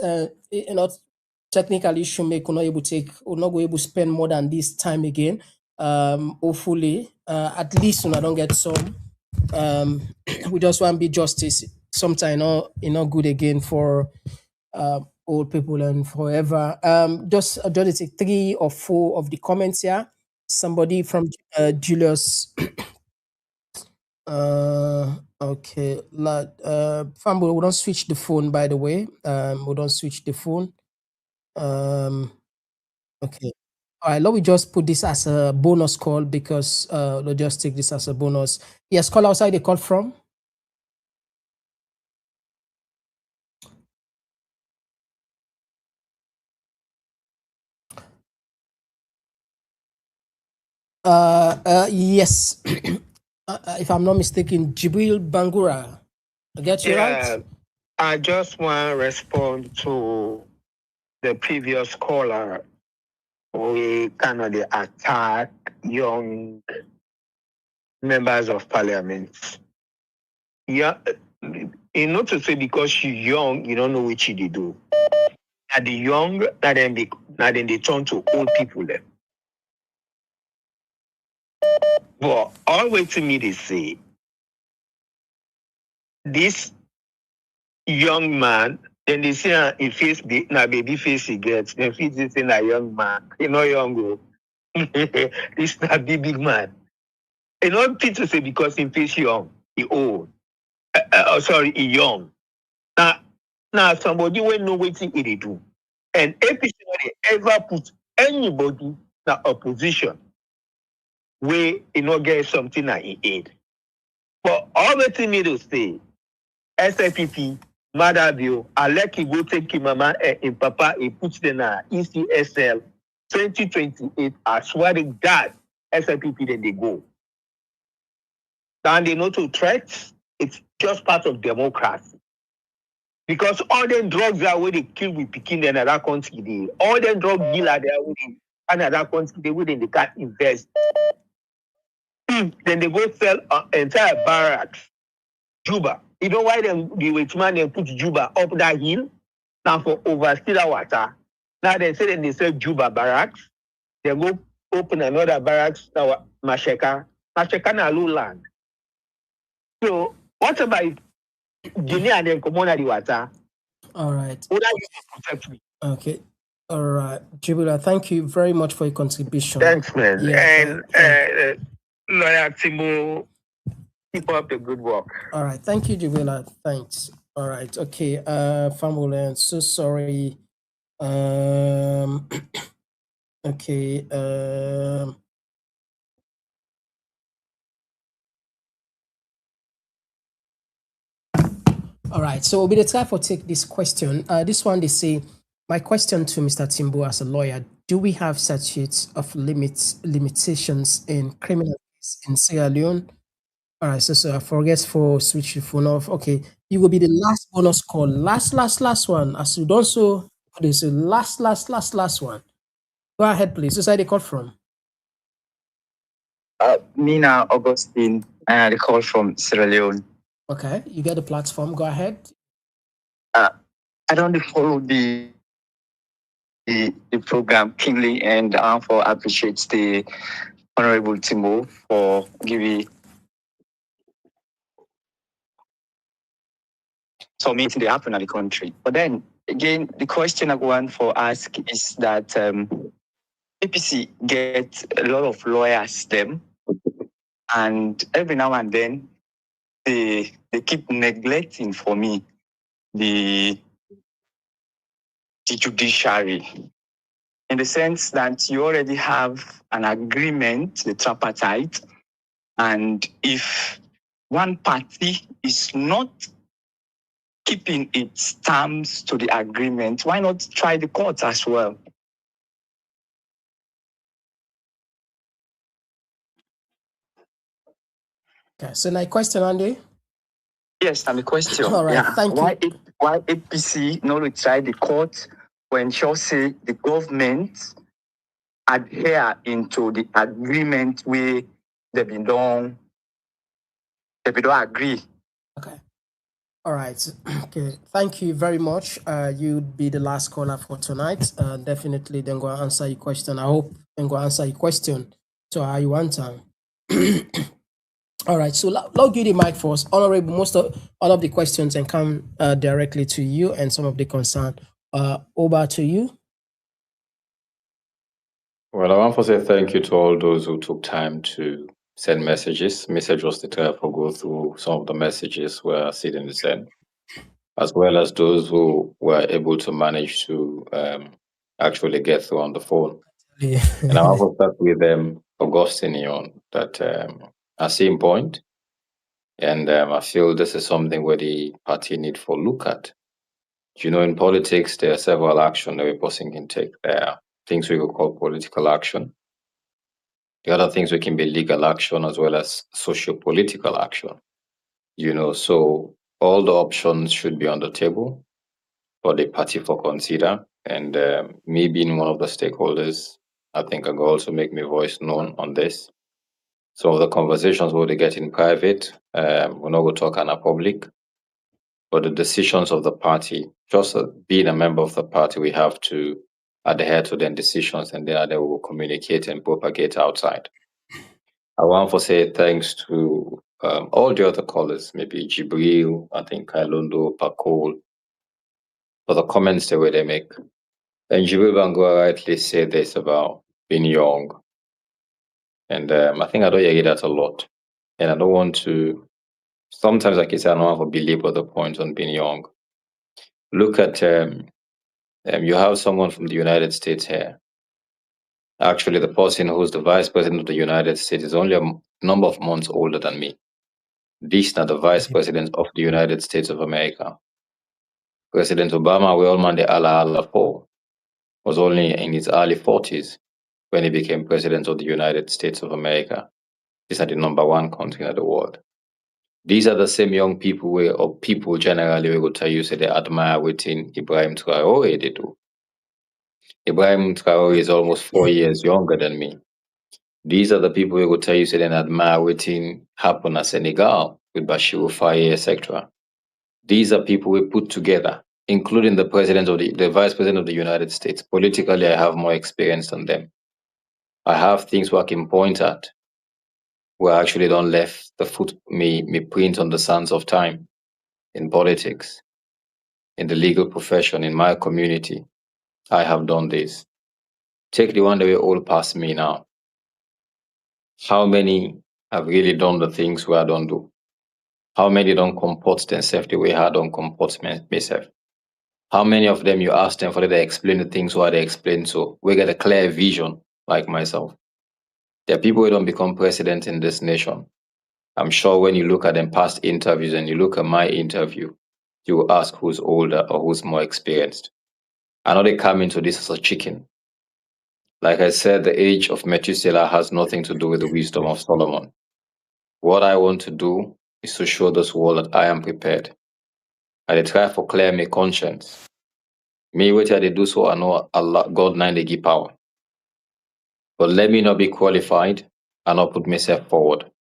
Technical issue make we're not able to spend more than this time again. Hopefully, at least when I don't get some. We just want to be justice. Sometimes not good again for old people and forever. Just take 3 or 4 of the comments here. Somebody from Julius. Okay. Fambo, we don't switch the phone, by the way. We don't switch the phone. Okay. All right, let me just put this as a bonus call because we'll just take this as a bonus. Yes, call outside the call from. Yes. If I'm not mistaken, Jibril Bangura. I get you right? I just want to respond to the previous caller. We cannot attack young members of parliament. Yeah, not to say because you're young, you don't know what you do. At the young, then they turn to old people then. But always to me they say, this young man, then they say he face na baby face he gets. Then he say na young man, young go. This na big man. People say because he face young, he old. He young. Now somebody will know what he do. And APC they ever put anybody in opposition where get something that he aid. But all the thing need to say, SFPP, Madabio, Aleki go take him mama and papa, he puts them na ECSL 2028. I swear to God, SFPP then they go. And they know to threats, it's just part of democracy. Because all them drugs are where they kill with Pekin in another country. All them drug dealers they are within another country, they within they can't invest. Then they go sell entire barracks. Juba. You know why the rich man they put Juba up that hill? Now for oversee that water. Now they say they sell Juba barracks. They go open another barracks now Masheka. Masheka na low land. So what about Guinea and then come on the water? All right. Would I protect me? Okay. All right. Jubila, thank you very much for your contribution. Thanks, man. Yeah, and Lawyer Timbo, keep up the good work. All right. Thank you, Jubila. Thanks. All right. Okay. Family, so sorry. Okay. All right. So we'll be the time for take this question. This one they say, my question to Mr. Timbo as a lawyer: do we have statutes of limitations in criminal case in Sierra Leone? All right. So I forget for switch the phone off. Okay, you will be the last bonus call. Last one. As you don't so this last one. Go ahead, please. Who's the call from? Mina Augustine, the call from Sierra Leone. Okay, you get the platform. Go ahead. I don't follow the program keenly, and for appreciate the Honourable Timbo for giving so many things happen in the country. But then again, the question I want for ask is that APC get a lot of lawyers them, and every now and then they keep neglecting for me the judiciary, in the sense that you already have an agreement, the tripartite, and if one party is not keeping its terms to the agreement, why not try the court as well? Okay, so my question, Andy. Yes, I'm a question. All right, thank you. Why APC not to try the court when she say the government adhere into the agreement where they don't agree? Okay. All right. Okay. Thank you very much. You'd be the last caller for tonight. Definitely then go answer your question. I hope then go answer your question to how you want time. All right. So log you the mic for us. Honorable, all of the questions and come directly to you, and some of the concern over to you. Well, I want to say thank you to all those who took time to send messages. Message was the time for go through some of the messages we're sitting to send, as well as those who were able to manage to actually get through on the phone. Yeah. And I want to start with Augustine that I see in point, and I feel this is something where the party need for look at. In politics, there are several actions that a person can take. There are things we will call political action. The other things we can be legal action as well as socio-political action. So all the options should be on the table for the party for consider. And me being one of the stakeholders, I think I can also make my voice known on this. Some of the conversations we'll get in private, we're not going to talk in a public, but the decisions of the party, just being a member of the party, we have to adhere to their decisions, and then they will communicate and propagate outside. I want to say thanks to all the other callers, maybe Jibril, I think Kailundo, Pakol, for the comments the way they make. And Jibril Bangua rightly said this about being young. And I think I don't hear that a lot. And I don't want to, sometimes like I say, I don't want to belabor the point on being young. Look at, you have someone from the United States here. Actually, the person who's the vice president of the United States is only a number of months older than me. This is not the vice president of the United States of America. President Obama, we all man the Allah for, was only in his early 40s when he became president of the United States of America. This is the #1 country in the world. These are the same young people or people generally we will tell you say they admire within Ibrahim Traore they do. Ibrahim Traore is almost 4 years younger than me. These are the people we will tell you say they admire within happen at Senegal with Bashir Faye, etc. These are people we put together, including the president of the vice president of the United States. Politically, I have more experience than them. I have things where I can point at where I actually don't left the me print on the sands of time in politics, in the legal profession, in my community. I have done this. Take the one that we all past me now. How many have really done the things where I don't do? How many don't comport themselves the way I don't comport myself? How many of them you ask them for they explain the things why they explain so? We get a clear vision like myself. There are people who don't become president in this nation. I'm sure when you look at them past interviews and you look at my interview, you will ask who's older or who's more experienced. I know they come into this as a chicken. Like I said, the age of Methuselah has nothing to do with the wisdom of Solomon. What I want to do is to show this world that I am prepared. I try for clear my conscience. Me wait they do so I know Allah God 9 they give power. But let me not be qualified and not put myself forward.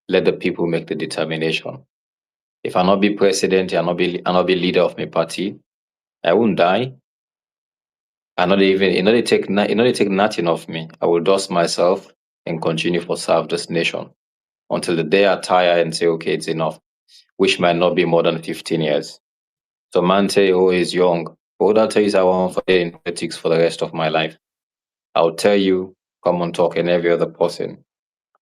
Let the people make the determination. If I not be president, I not be leader of my party, I won't die. I not even they take nothing of me. I will dust myself and continue to serve this nation until the day I tire and say, okay, it's enough, which might not be more than 15 years. So man say, oh, he's young. But what I'll tell you is I want to stay in politics for the rest of my life. I'll tell you, KOMON TOK and every other person,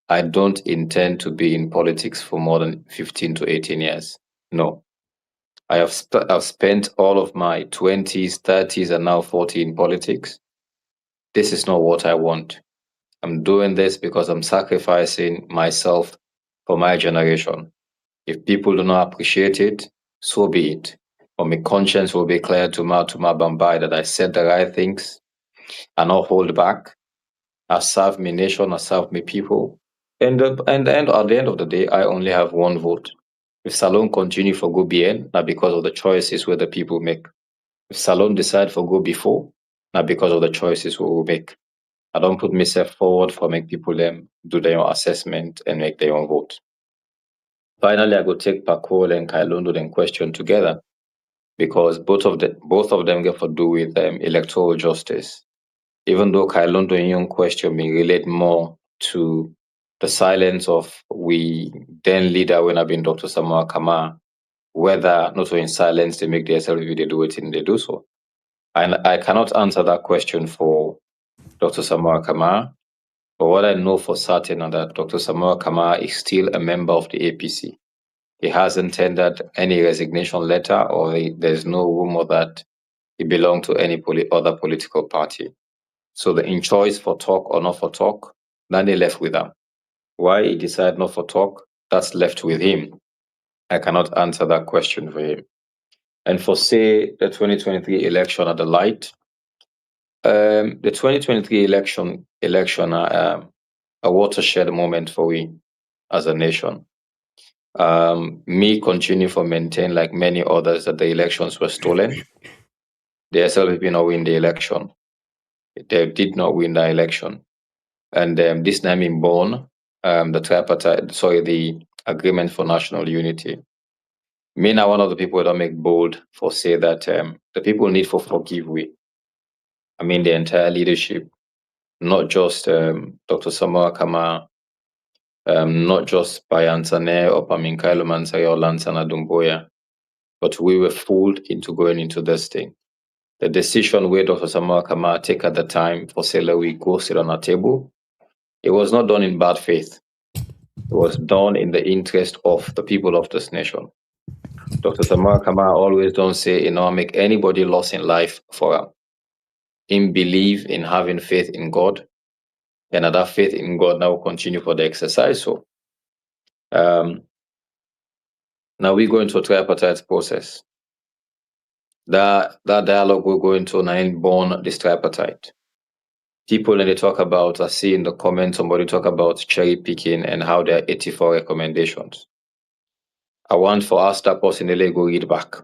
I don't intend to be in politics for more than 15 to 18 years. No. I've spent all of my 20s, 30s, and now 40 in politics. This is not what I want. I'm doing this because I'm sacrificing myself for my generation. If people do not appreciate it, so be it. But my conscience will be clear to my Bambai that I said the right things and not hold back. I serve my nation, I serve my people. And at the end of the day, I only have one vote. If Salon continue for go bien, not because of the choices where the people make. If Salon decide for go before, not because of the choices we will make. I don't put myself forward for make people do their own assessment and make their own vote. Finally, I go take Pakol and Kailundo and question together because both of them get to do with electoral justice. Even though Kailundo in your question may relate more to the silence of we then leader when I've been Dr. Samuel Kama, whether not so in silence they make their SLV, they do it and they do so. And I cannot answer that question for Dr. Samuel Kama, but what I know for certain is that Dr. Samuel Kama is still a member of the APC. He hasn't tendered any resignation letter or there's no rumor that he belonged to any other political party. So the in choice for talk or not for talk, then they left with him. Why he decided not for talk, that's left with him. I cannot answer that question for him. And for say the 2023 election at the light, the 2023 election a watershed moment for we as a nation. Me continue to maintain like many others that the elections were stolen. The SLP did not win the election. They did not win the election. And this time in born, the agreement for national unity. Me now one of the people that make bold for say that the people need for forgive we. I mean the entire leadership, not just Dr. Samoa Kama, not just by Ansane or Paminkailo Mansari or Lansana Dumboya, but we were fooled into going into this thing. The decision where Dr. Samoa Kama take at the time for Sela we go sit on a table, it was not done in bad faith. It was done in the interest of the people of this nation. Dr. Samoa Kama always don't say, make anybody lost in life for him believe in having faith in God, and that faith in God now will continue for the exercise. So now we go into a tripartite process. That dialogue we're going to now born this tripartite. People when they talk about, I see in the comments somebody talk about cherry picking and how there are 84 recommendations. I want for us that person to go read back.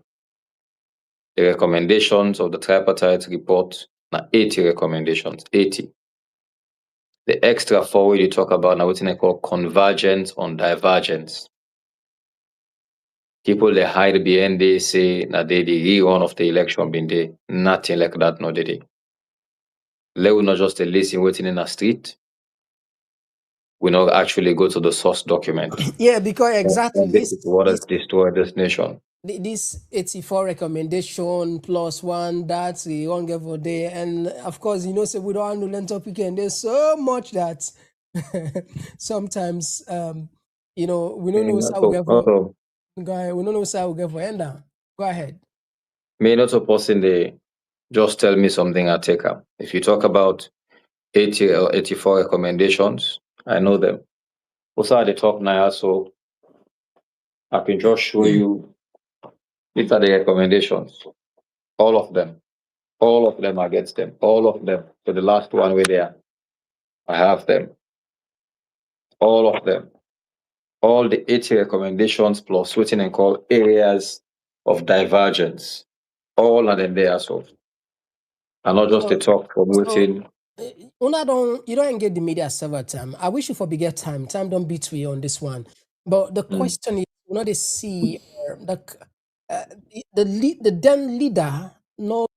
The recommendations of the tripartite report now 80 recommendations, 80. The extra 4 you talk about now what I call convergence on divergence. People they hide behind they say now they the rerun of the election been there. Nothing like that, no they. Let we not just listen waiting in a street. We not actually go to the source document. Yeah, because exactly And this is what has destroyed this nation. This 84 recommendation plus one that's the one give for day, and of course so we don't want to learn topic, and there's so much that sometimes we don't know how we get for go ahead. We don't know how we get for end down. Go ahead. Me not a person they just tell me something I take up. If you talk about 80 or 84 recommendations, I know them. Also they talk now, so I can just show you these are the recommendations. All of them. All of them against them. All of them. So the last one where there. I have them. All of them. All the 80 recommendations plus written and called areas of divergence. All of them there. So and not just the talk from written. You don't engage the media several times. I wish you for bigger time. Time don't beat me on this one. But the question is, they see the then leader not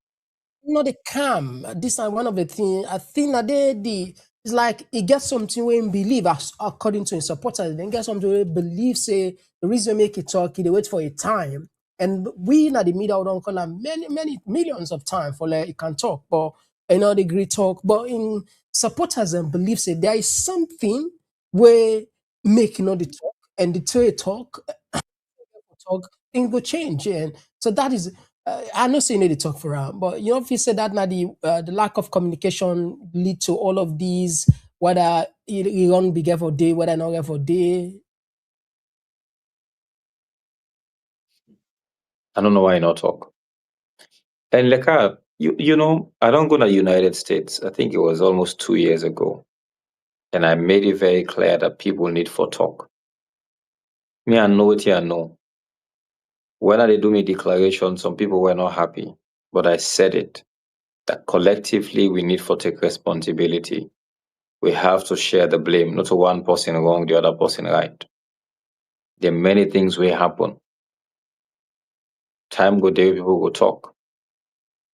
the calm. This is one of the things I think that it's like he gets something we believe according to his supporters. Then get something we believe say the reason make it talk, they wait for a time. And we in the media don't call them many millions of time for like it can talk, but they agree talk. But in supporters and beliefs say there is something where make the talk, and the two talk things will change. And so that is I'm not saying they talk for her, but if you said that now the lack of communication lead to all of these, whether you don't be for day, whether not get for day. I don't know why not talk. And Leka, I don't go to the United States. I think it was almost 2 years ago. And I made it very clear that people need for talk. Me, I know it, I know. When they do me declaration, some people were not happy. But I said it, that collectively we need for take responsibility. We have to share the blame, not to one person wrong, the other person right. There are many things will happen. Time go there, people will talk.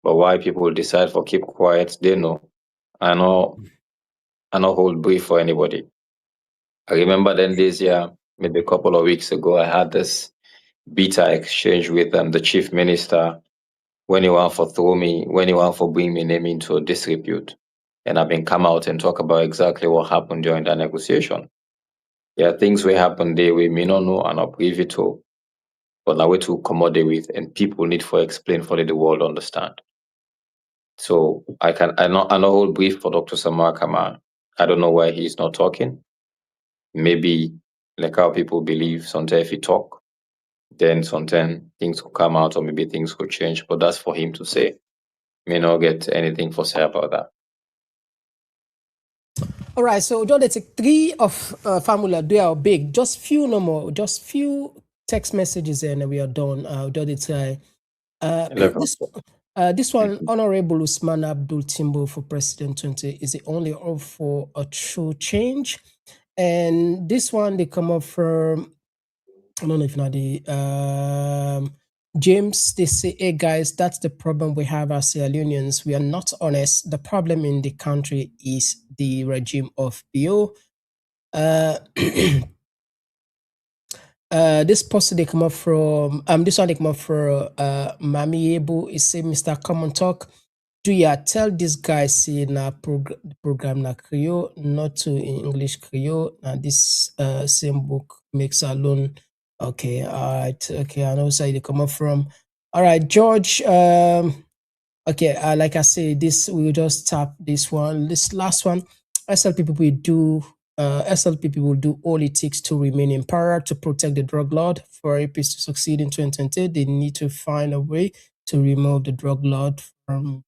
But why people will decide for keep quiet, they know. I not hold brief for anybody. I remember then this year, maybe a couple of weeks ago, I had this beta exchange with the chief minister when he want for throw me, when he want for bring me name into disrepute. And I've been come out and talk about exactly what happened during that negotiation. Yeah, things will happen there we may not know and not privy to, but now way to accommodate with, and people need for explain for the world understand. So I not hold brief for Dr. Samar Kamal. I don't know why he's not talking. Maybe like how people believe sometimes if he talk, then sometimes things could come out or maybe things could change. But that's for him to say. May not get anything for say about that. All right, so John, let's take 3 of formula. They are big. Just few no more. Just few text messages and we are done. This one, Honourable Osman Abdal Timbo for President 20 is the only hope for a true change. And this one they come up from, I don't know if not the James. They say, "Hey guys, that's the problem we have as Sierra Leoneans. We are not honest. The problem in the country is the regime of BO." This post they come up from this one they come up from Mami Ebo. It say, "Mr. Common Talk, do ya tell this guy say na program na Creole, not to in English Creole. Now this same book makes alone." Okay, all right. Okay, I know where they come up from. All right, George. Okay, like I say, this we'll just tap this one. This last one, SLP people will do all it takes to remain in power to protect the drug lord. For APC to succeed in 2020, they need to find a way to remove the drug lord from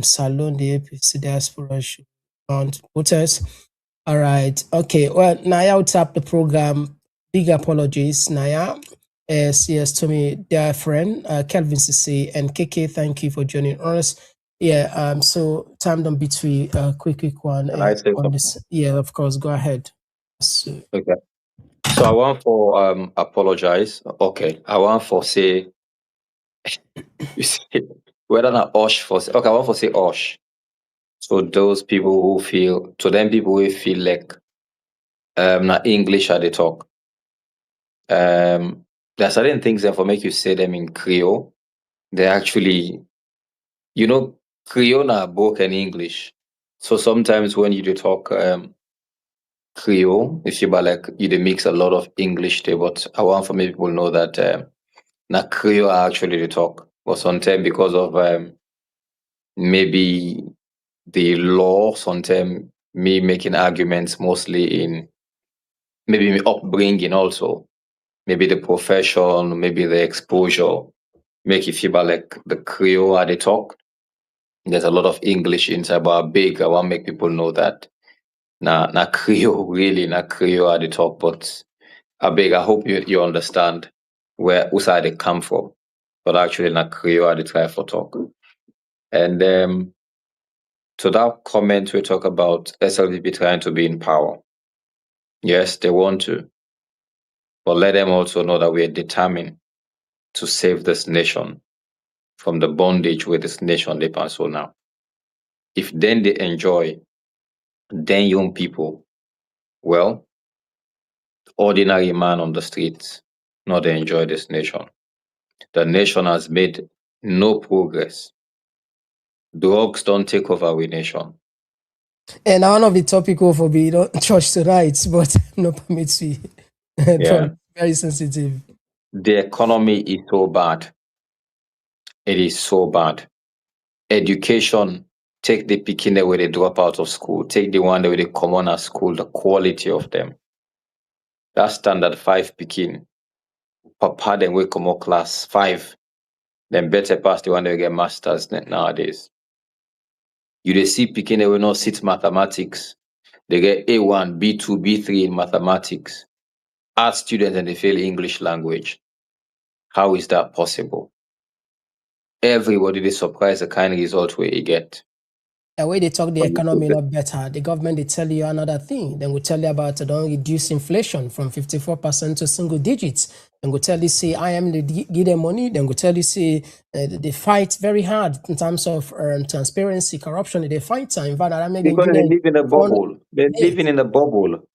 Salon, the APC diaspora on voters. All right. Okay. Well, Naya will tap the program. Big apologies, Naya. Yes, to me, dear friend, Kelvin Sisi and KK, thank you for joining us. Yeah, so time don't between quick one Can I say on this. Yeah, of course, go ahead. So, okay. So I want for apologize. Okay. I want for say you see whether not Osh for say, okay, I want for say Osh. So those people who feel, to them people who feel like not English are they talk. There are certain things that for make you say them in Creole. They actually, you know, Creole na broken English. So sometimes when you do talk Creole, if you like you do mix a lot of English there, but I want for me people know that na Creole are actually the talk. But sometimes because of maybe the law, sometimes me making arguments mostly in maybe my upbringing also, maybe the profession, maybe the exposure, make you feel like the Creole are the talk. There's a lot of English inside, but I want to make people know that na Creole really, na Creole are the talk. But I hope you understand where side they come from. But actually, na Creole are the try for talk. And to that comment, we talk about SLDP trying to be in power. Yes, they want to, but let them also know that we are determined to save this nation from the bondage where this nation they pass on now. If then they enjoy, then young people, well, ordinary man on the streets, not they enjoy this nation. The nation has made no progress. Drugs don't take over our nation. and one of the topic for be church tonight, but no permits me. Yeah. Very sensitive. The economy is so bad. It is so bad. Education, take the pikin where they drop out of school, take the one where they come on at school, the quality of them. That standard 5 pikin, papa then we come out class 5, then better pass the one that get masters nowadays. You they see pikin they will not sit mathematics. They get A1, B2, B3 in mathematics. Art students and they fail English language. How is that possible? Everybody they surprised the kind of result where you get. The way they talk the economy not better, the government they tell you another thing. Then we tell you about don't reduce inflation from 54% to single digits. Then we tell you say I am the give them money. Then we tell you say they fight very hard in terms of transparency, corruption. They fight time. Because they live in a bubble. They're living in a bubble.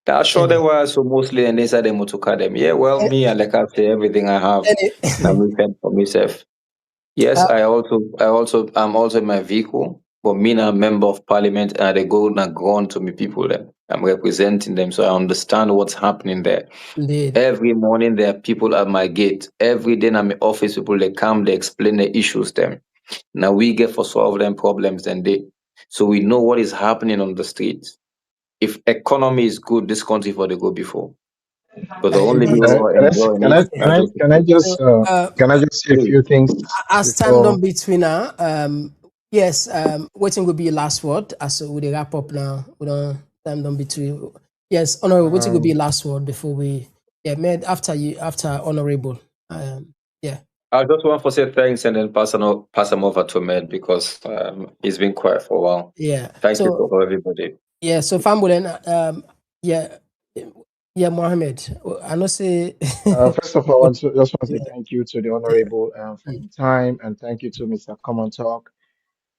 That's sure they were so mostly and inside the motor them. Yeah, well, me, I like I say everything I have. I'm repent for myself. Yes, I'm also in my vehicle, but me now a member of parliament and they go and grown to me people then. I'm representing them, so I understand what's happening there. Indeed. Every morning there are people at my gate. Every day I'm in office, people they come, they explain the issues them. Now we get for solve them problems and so we know what is happening on the streets. If economy is good, this country for the go before. But the only people who are enjoying it are those Can I just say a few things as time before? done between yes, waiting will be last word as we wrap up now. We don't time done between. Yes, Honourable, waiting will be last word before we after Honourable. Yeah. I just want to say thanks and then pass them over to Med because he's been quiet for a while. Yeah. Thank you for everybody. Yeah, so Fambulen, yeah, yeah, Mohammed. I know say First of all, I just want to say yeah, thank you to the yeah, Honorable for your time, and thank you to Mr. Common Talk.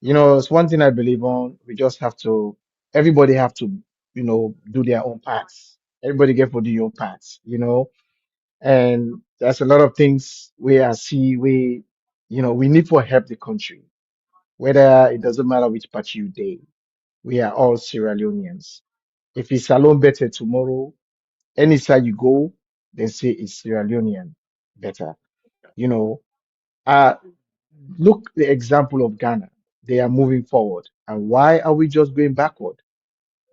You know, it's one thing I believe on. We just have to, everybody have to, do their own parts. Everybody get to do your parts, and there's a lot of things we are see, we need to help the country, whether it doesn't matter which party you day. We are all Sierra Leoneans. If it's Salon better tomorrow, any side you go, they say it's Sierra Leonean better. You know, uh, look the example of Ghana. They are moving forward. And why are we just going backward?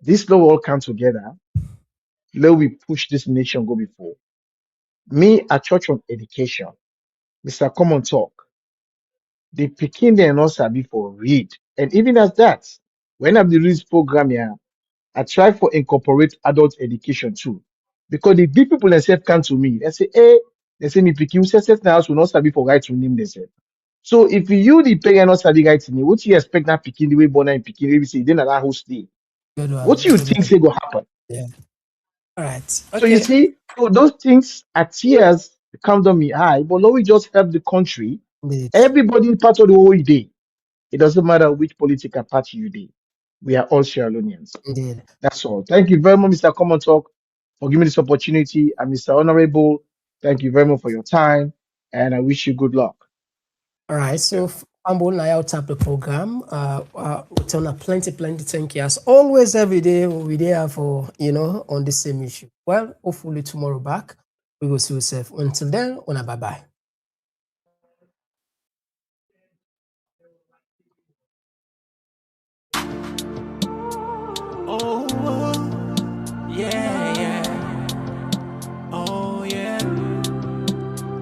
This law all come together. Let we push this nation go before. Me, a church on education, Mr. Common Talk, the Peking they not sabi for read. And even as that, when I'm the read program here, I try for incorporate adult education too. Because the big people themselves come to me, they say, hey, they say me Peking, who says now will not sabi for right to name themselves. So if you the parent not study right in it, what you expect that picking the way born and picking we say then that host day? good one, What you good think one. say go happen? Yeah. All right. So you Okay. see, so those things are tears come on me high, but Lord, we just help the country. Indeed. Everybody part of the whole day. It doesn't matter which political party you day. We are all Sierra Leoneans. Indeed. That's all. Thank you very much, Mr. Common Talk, for giving me this opportunity. And Mr. Honorable, thank you very much for your time. And I wish you good luck. All right. So Fambo now tap the program. We turn up plenty thank you. As always, every day we there for on the same issue. Well, hopefully tomorrow back we will see yourself. Until then, bye bye. Oh, yeah, yeah. Oh, yeah.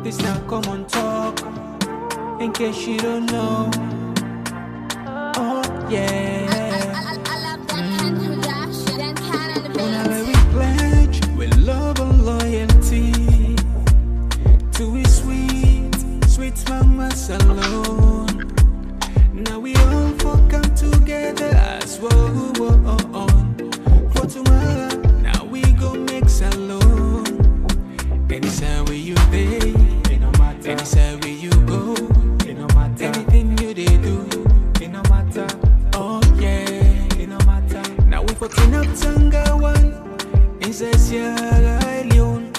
This now common talk. In case you don't know. Oh, yeah.